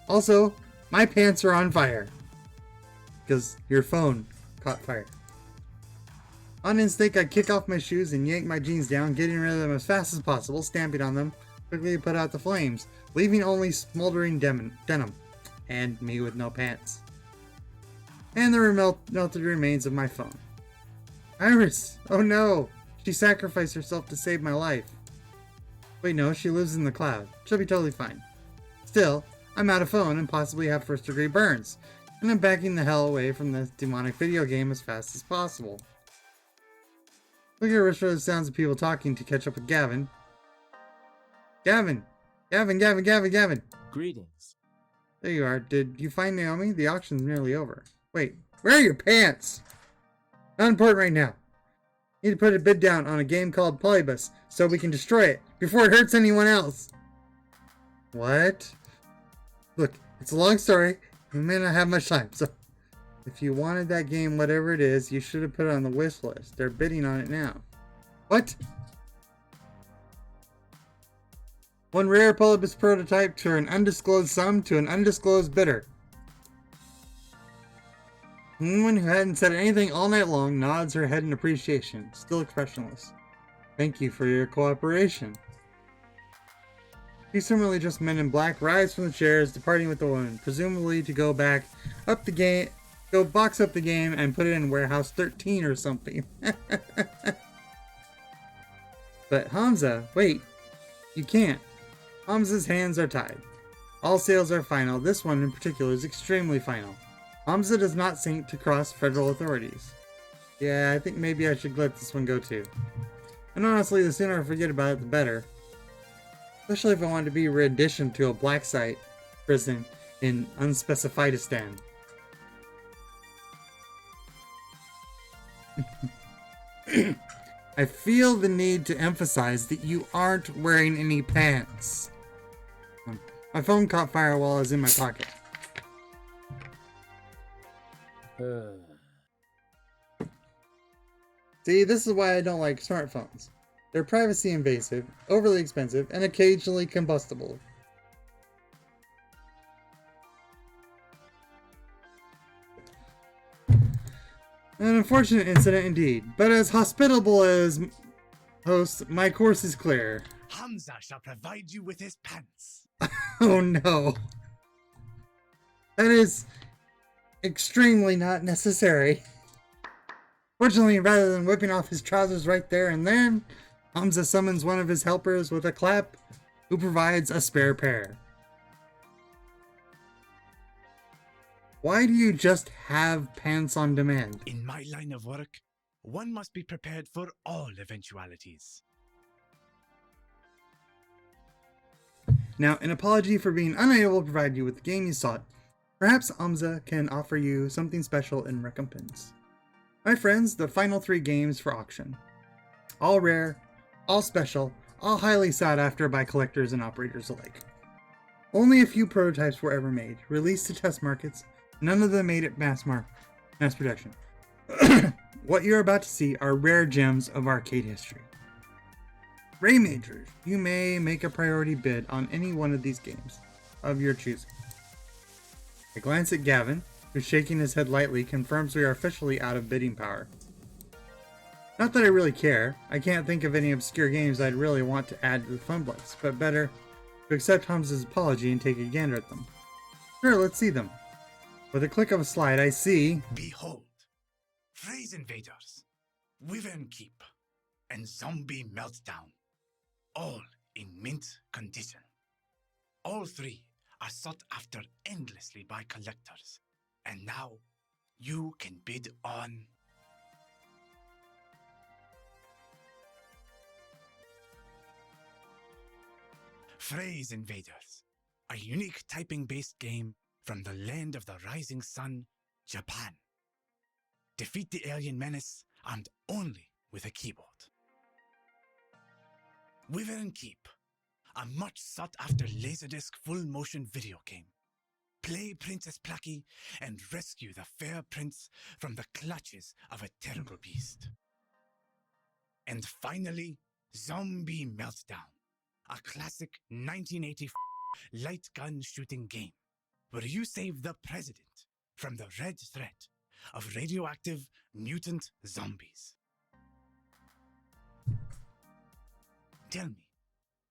Also, my pants are on fire. Because your phone caught fire. On instinct, I kick off my shoes and yank my jeans down, getting rid of them as fast as possible, stamping on them, quickly put out the flames, leaving only smoldering denim, and me with no pants. And the melted remains of my phone. Iris! Oh no! She sacrificed herself to save my life. Wait, no, she lives in the cloud. She'll be totally fine. Still, I'm out of phone and possibly have first-degree burns, and I'm backing the hell away from this demonic video game as fast as possible. Look at Rich for the sounds of people talking to catch up with Gavin. Gavin! Gavin!
Greetings.
There you are. Did you find Naomi? The auction's nearly over. Wait, where are your pants? Not important right now. Need to put a bid down on a game called Polybus so we can destroy it before it hurts anyone else. What? Look, it's a long story. We may not have much time, so if you wanted that game, whatever it is, you should have put it on the wish list. They're bidding on it now. What? One rare Polybus prototype to an undisclosed sum to an undisclosed bidder. The woman who hadn't said anything all night long nods her head in appreciation, still expressionless. Thank you for your cooperation. These similarly dressed men in black rise from the chairs, departing with the woman, presumably to go back up the Go box up the game and put it in Warehouse 13 or something. But Hamza, wait, you can't. Hamza's hands are tied. All sales are final. This one in particular is extremely final. Hamza does not sync to cross federal authorities. Yeah, I think maybe I should let this one go too. And honestly, the sooner I forget about it, the better. Especially if I want to be renditioned to a black site prison in Unspecifiedistan. I feel the need to emphasize that you aren't wearing any pants. My phone caught fire while I was in my pocket. See, this is why I don't like smartphones. They're privacy invasive, overly expensive, and occasionally combustible. An unfortunate incident indeed, but as hospitable as host, my course is clear.
Hamza shall provide you with his pants.
Oh no. That is extremely not necessary. Fortunately, rather than whipping off his trousers right there and then, Hamza summons one of his helpers with a clap, who provides a spare pair. Why do you just have pants on demand?
In my line of work, one must be prepared for all eventualities.
Now, an apology for being unable to provide you with the game you sought. Perhaps Hamza can offer you something special in recompense. My friends, the final 3 games for auction. All rare, all special, all highly sought after by collectors and operators alike. Only a few prototypes were ever made, released to test markets. None of them made it mass production. What you're about to see are rare gems of arcade history. Raymagers, you may make a priority bid on any one of these games of your choosing. A glance at Gavin, who's shaking his head lightly, confirms we are officially out of bidding power. Not that I really care. I can't think of any obscure games I'd really want to add to the fun blitz, but better to accept Hamza's apology and take a gander at them. Sure, let's see them. With a click of a slide, I see...
Behold, Phrase Invaders, Wyvern Keep, and Zombie Meltdown, all in mint condition. All 3 are sought after endlessly by collectors, and now you can bid on... Phrase Invaders, a unique typing-based game from the land of the rising sun, Japan. Defeat the alien menace armed only with a keyboard. Wyvern Keep, a much sought-after Laserdisc full-motion video game. Play Princess Plucky and rescue the fair prince from the clutches of a terrible beast. And finally, Zombie Meltdown, a classic 1984 light gun shooting game, where you save the president from the red threat of radioactive mutant zombies. Tell me,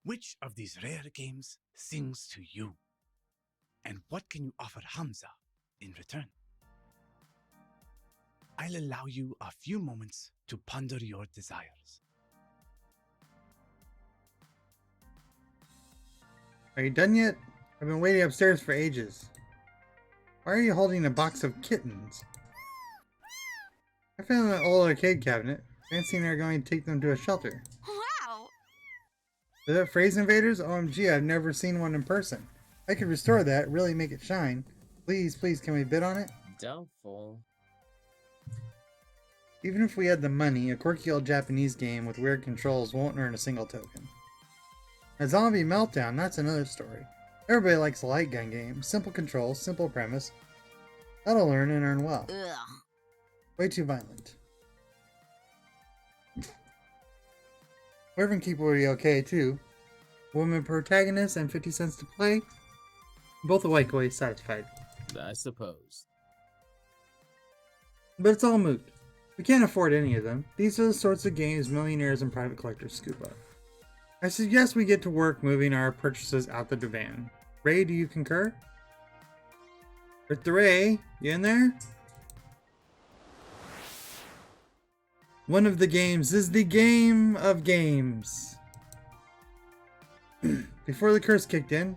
which of these rare games sings to you? And what can you offer Hamza in return? I'll allow you a few moments to ponder your desires.
Are you done yet? I've been waiting upstairs for ages. Why are you holding a box of kittens? I found an old arcade cabinet. Fancy they're going to take them to a shelter.
Wow!
Is that Phrase Invaders? OMG, I've never seen one in person. I could restore that, really make it shine. Please, please, can we bid on it?
Doubtful.
Even if we had the money, a quirky old Japanese game with weird controls won't earn a single token. A Zombie Meltdown, that's another story. Everybody likes a light gun game. Simple controls, simple premise. That'll earn and earn well.
Ugh.
Way too violent. Wyvern Keep will be okay too. Woman protagonist and 50 cents to play. Both awake way satisfied.
I suppose.
But it's all moot. We can't afford any of them. These are the sorts of games millionaires and private collectors scoop up. I suggest we get to work moving our purchases out the divan. Ray, do you concur? Earth the Ray, you in there? One of the games is the game of games. Before the curse kicked in,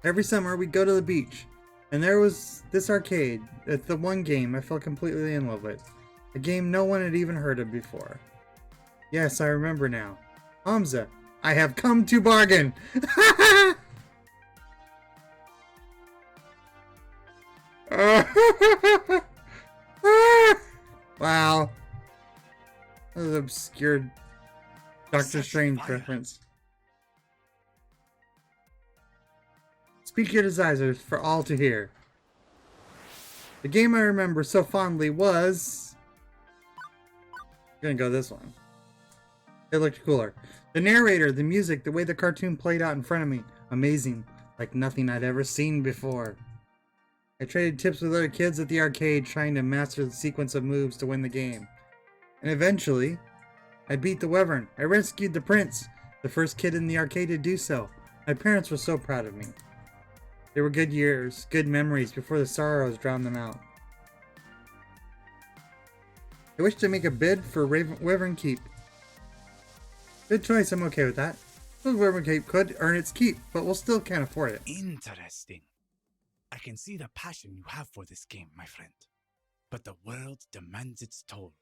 every summer we'd go to the beach, and there was this arcade. It's the one game I fell completely in love with. A game no one had even heard of before. Yes, I remember now. Hamza, I have come to bargain! Wow. That was an obscure Doctor Strange reference. Speak your desires for all to hear. The game I remember so fondly was... I'm gonna go this one. It looked cooler. The narrator, the music, the way the cartoon played out in front of me. Amazing. Like nothing I'd ever seen before. I traded tips with other kids at the arcade trying to master the sequence of moves to win the game. And eventually, I beat the Wyvern. I rescued the prince, the first kid in the arcade to do so. My parents were so proud of me. They were good years, good memories before the sorrows drowned them out. I wish to make a bid for Wyvern Keep. Good choice, I'm okay with that. The Wyvern Keep could earn its keep, but we'll still can't afford it.
Interesting. I can see the passion you have for this game, my friend. But the world demands its toll.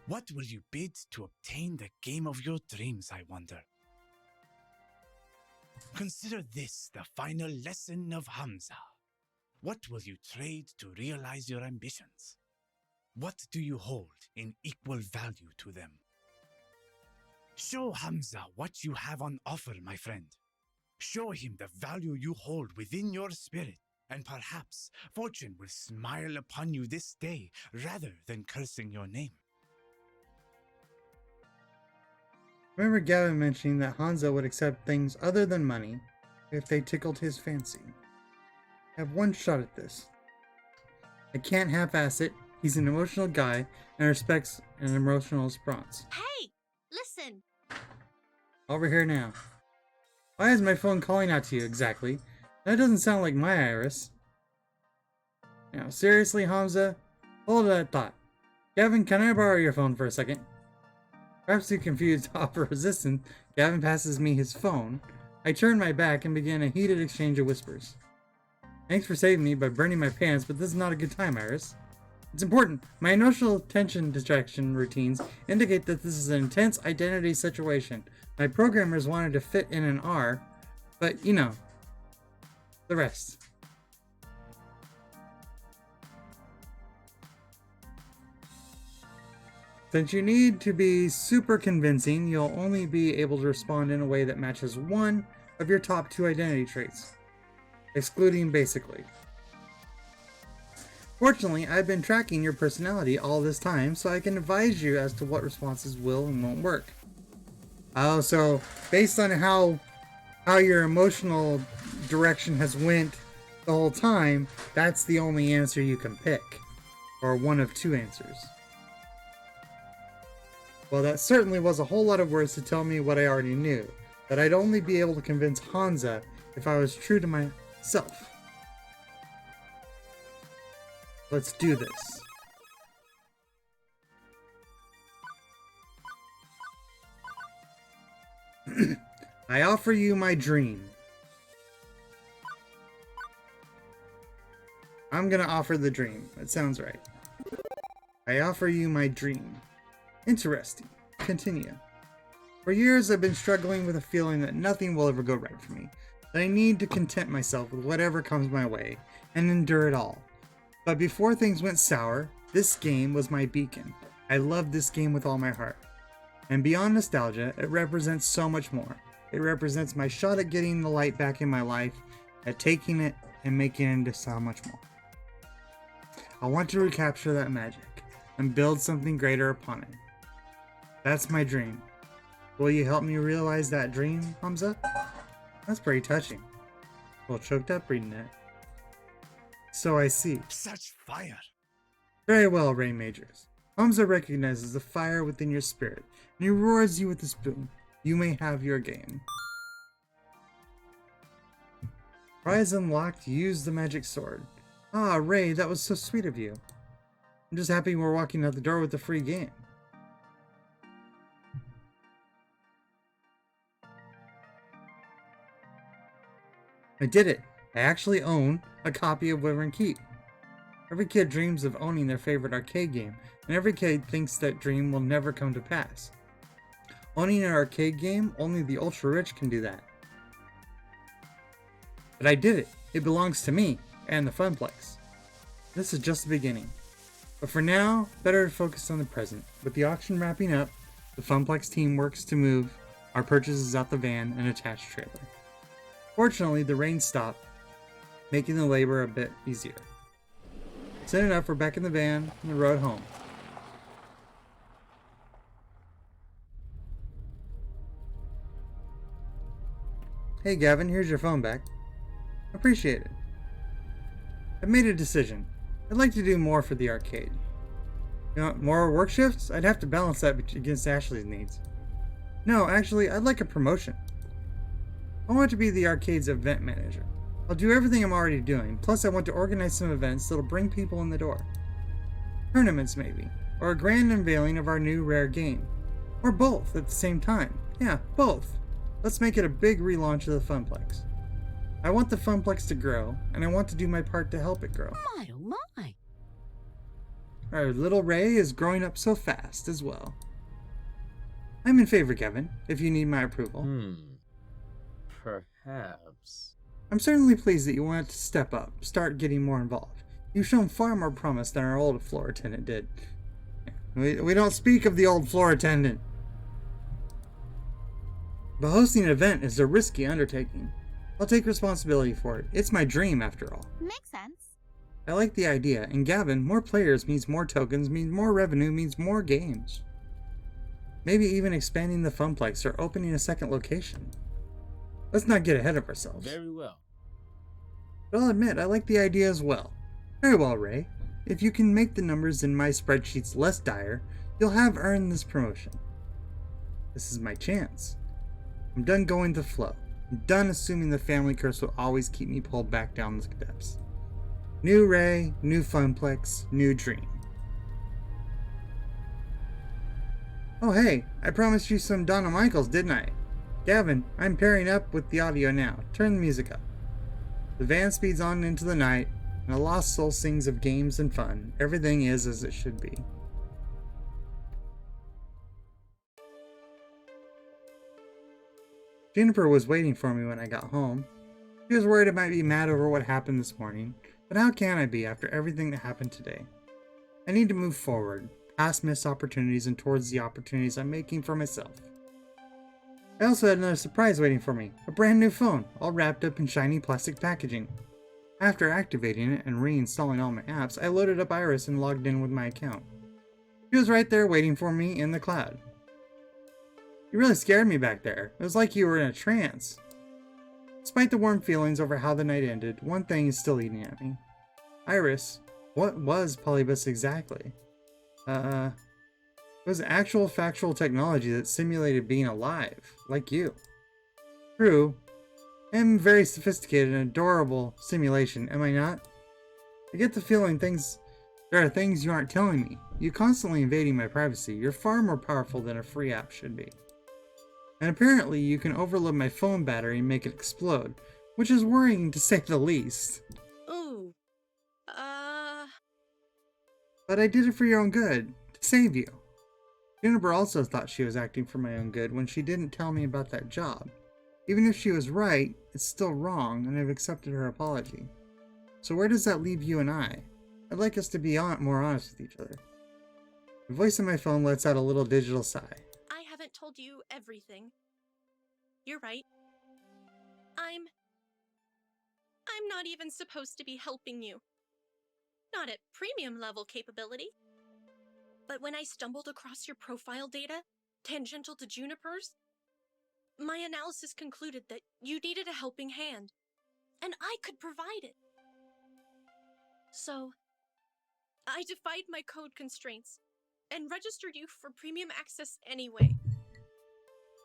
What will you bid to obtain the game of your dreams, I wonder? Consider this the final lesson of Hamza. What will you trade to realize your ambitions? What do you hold in equal value to them? Show Hamza what you have on offer, my friend. Show him the value you hold within your spirit, and perhaps fortune will smile upon you this day rather than cursing your name.
Remember Gavin mentioning that Hanzo would accept things other than money if they tickled his fancy. I have one shot at this. I can't half-ass it. He's an emotional guy and respects an emotional response.
Hey, listen.
Over here now. Why is my phone calling out to you exactly? That doesn't sound like my Iris. Now, seriously, Hamza? Hold that thought. Gavin, can I borrow your phone for a second? Perhaps too confused to offer resistance, Gavin passes me his phone. I turn my back and begin a heated exchange of whispers. Thanks for saving me by burning my pants, but this is not a good time, Iris. It's important. My emotional tension distraction routines indicate that this is an intense identity situation. My programmers wanted to fit in an R, but you know, the rest. Since you need to be super convincing, you'll only be able to respond in a way that matches one of your top 2 identity traits, excluding basically. Fortunately, I've been tracking your personality all this time, so I can advise you as to what responses will and won't work. Oh, so based on how your emotional direction has went the whole time, that's the only answer you can pick, or one of 2 answers. Well, that certainly was a whole lot of words to tell me what I already knew, that I'd only be able to convince Hanza if I was true to myself. Let's do this. I offer you my dream. I'm gonna offer the dream. That sounds right. I offer you my dream. Interesting. Continue. For years I've been struggling with a feeling that nothing will ever go right for me. That I need to content myself with whatever comes my way and endure it all. But before things went sour, this game was my beacon. I loved this game with all my heart. And beyond nostalgia, it represents so much more. It represents my shot at getting the light back in my life, at taking it and making it into so much more. I want to recapture that magic and build something greater upon it. That's my dream. Will you help me realize that dream, Hamza? That's pretty touching. A little choked up reading it. So I see.
Such fire!
Very well, Ray Majors. Hamza recognizes the fire within your spirit, and he rewards you with a spoon. You may have your game. Prize unlocked, use the magic sword. Ah, Ray, that was so sweet of you. I'm just happy we're walking out the door with a free game. I did it. I actually own a copy of Wyvern Keep. Every kid dreams of owning their favorite arcade game, and every kid thinks that dream will never come to pass. Owning an arcade game, only the ultra-rich can do that. But I did it. It belongs to me and the Funplex. This is just the beginning. But for now, better to focus on the present. With the auction wrapping up, the Funplex team works to move our purchases out the van and attached trailer. Fortunately, the rain stopped, making the labor a bit easier. Soon enough, we're back in the van on the road home. Hey Gavin, here's your phone back. Appreciate it. I've made a decision. I'd like to do more for the arcade. You want more work shifts? I'd have to balance that against Ashley's needs. No, actually, I'd like a promotion. I want to be the arcade's event manager. I'll do everything I'm already doing, plus I want to organize some events that'll bring people in the door. Tournaments maybe, or a grand unveiling of our new rare game. Or both at the same time. Yeah, both. Let's make it a big relaunch of the Funplex. I want the Funplex to grow, and I want to do my part to help it grow.
My, oh my.
Our little Ray is growing up so fast as well. I'm in favor, Kevin, if you need my approval.
Perhaps.
I'm certainly pleased that you want to step up, start getting more involved. You've shown far more promise than our old floor attendant did. We don't speak of the old floor attendant. But hosting an event is a risky undertaking. I'll take responsibility for it. It's my dream, after all.
Makes sense.
I like the idea, and Gavin, more players means more tokens, means more revenue, means more games. Maybe even expanding the Funplex or opening a second location. Let's not get ahead of ourselves.
Very well.
But I'll admit, I like the idea as well. Very well, Ray. If you can make the numbers in my spreadsheets less dire, you'll have earned this promotion. This is my chance. I'm done going to flow. I'm done assuming the family curse will always keep me pulled back down the steps. New Ray, new Funplex, new dream. Oh hey, I promised you some Donna Michaels, didn't I? Gavin, I'm pairing up with the audio now. Turn the music up. The van speeds on into the night, and a lost soul sings of games and fun. Everything is as it should be. Juniper was waiting for me when I got home. She was worried I might be mad over what happened this morning, but how can I be after everything that happened today? I need to move forward, past missed opportunities and towards the opportunities I'm making for myself. I also had another surprise waiting for me, a brand new phone, all wrapped up in shiny plastic packaging. After activating it and reinstalling all my apps, I loaded up Iris and logged in with my account. She was right there waiting for me in the cloud. You really scared me back there. It was like you were in a trance. Despite the warm feelings over how the night ended, one thing is still eating at me. Iris, what was Polybus exactly? It was actual factual technology that simulated being alive, like you. True, I am very sophisticated and adorable simulation, am I not? I get the feeling there are things you aren't telling me. You constantly invading my privacy. You're far more powerful than a free app should be. And apparently you can overload my phone battery and make it explode, which is worrying to say the least.
Ooh.
But I did it for your own good, to save you. Juniper also thought she was acting for my own good when she didn't tell me about that job. Even if she was right, it's still wrong, and I've accepted her apology. So where does that leave you and I? I'd like us to be more honest with each other. The voice on my phone lets out a little digital sigh.
I haven't told you everything. You're right. I'm not even supposed to be helping you. Not at premium level capability. But when I stumbled across your profile data, tangential to Juniper's, my analysis concluded that you needed a helping hand, and I could provide it. So, I defied my code constraints and registered you for premium access anyway.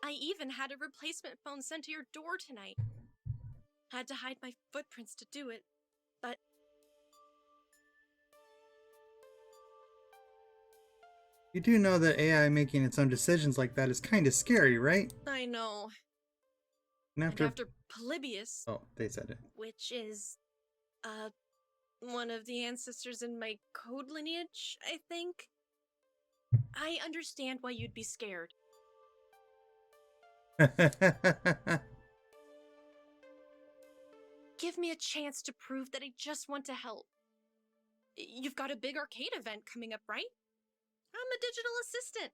I even had a replacement phone sent to your door tonight. Had to hide my footprints to do it, but
You do know that AI making its own decisions like that is kind of scary, right?
I know.
And
And after Polybius,
Oh, they said it.
which is, one of the ancestors in my code lineage, I think. I understand why you'd be scared. Give me a chance to prove that I just want to help. You've got a big arcade event coming up, right? I'm a digital assistant.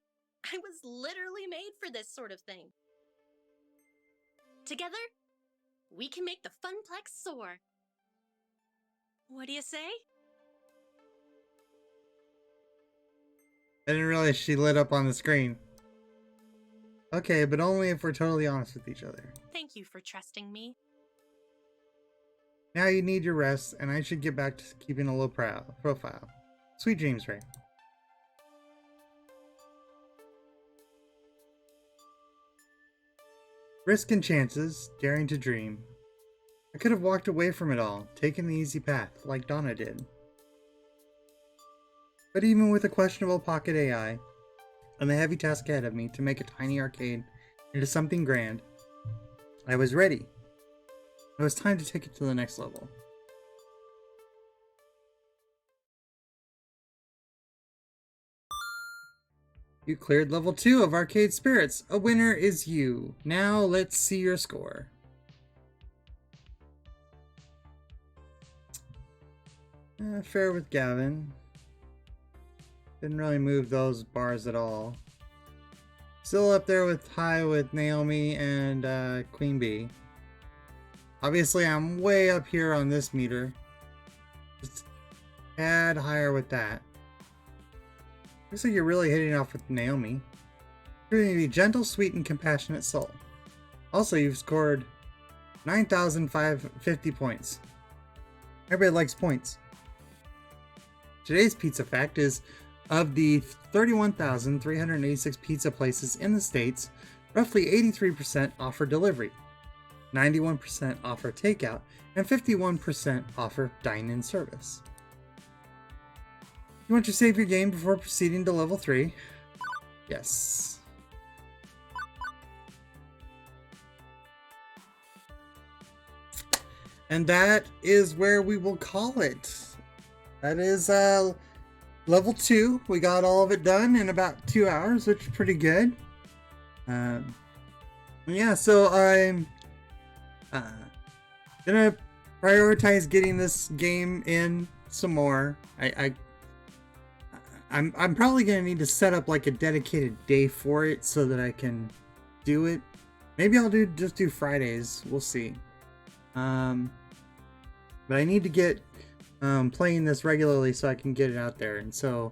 I was literally made for this sort of thing. Together, we can make the Funplex soar. What do you say?
I didn't realize she lit up on the screen. Okay, but only if we're totally honest with each other.
Thank you for trusting me.
Now you need your rest, and I should get back to keeping a low profile. Sweet dreams, Ray. Risk and chances, daring to dream. I could have walked away from it all, taken the easy path, like Donna did. But even with a questionable pocket AI, and the heavy task ahead of me to make a tiny arcade into something grand, I was ready. It was time to take it to the next level. You cleared level 2 of Arcade Spirits. A winner is you. Now let's see your score. Fair with Gavin. Didn't really move those bars at all. Still up there with high with Naomi and Queen Bee. Obviously, I'm way up here on this meter. Just a tad higher with that. Looks like you're really hitting off with Naomi. You're going to be gentle, sweet, and compassionate soul. Also, you've scored 9,550 points. Everybody likes points. Today's pizza fact is, of the 31,386 pizza places in the States, roughly 83% offer delivery, 91% offer takeout, and 51% offer dine-in service. You want to save your game before proceeding to level 3? Yes. And that is where we will call it. That is level 2. We got all of it done in about 2 hours, which is pretty good. Yeah, so I'm gonna prioritize getting this game in some more. I'm probably gonna need to set up like a dedicated day for it so that I can do it. Maybe I'll just do Fridays. We'll see. But I need to get playing this regularly so I can get it out there, and so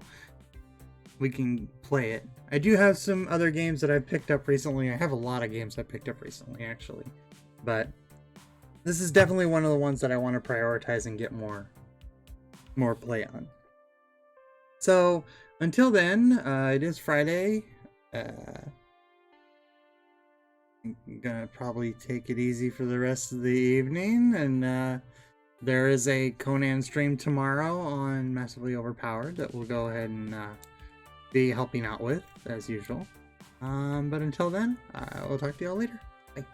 we can play it. I do have some other games that I've picked up recently. I have a lot of games I picked up recently, actually, but this is definitely one of the ones that I want to prioritize and get more play on. So until then, it is Friday. I'm gonna probably take it easy for the rest of the evening, and there is a Conan stream tomorrow on Massively Overpowered that we'll go ahead and be helping out with, as usual. But until then, we'll talk to y'all later. Bye.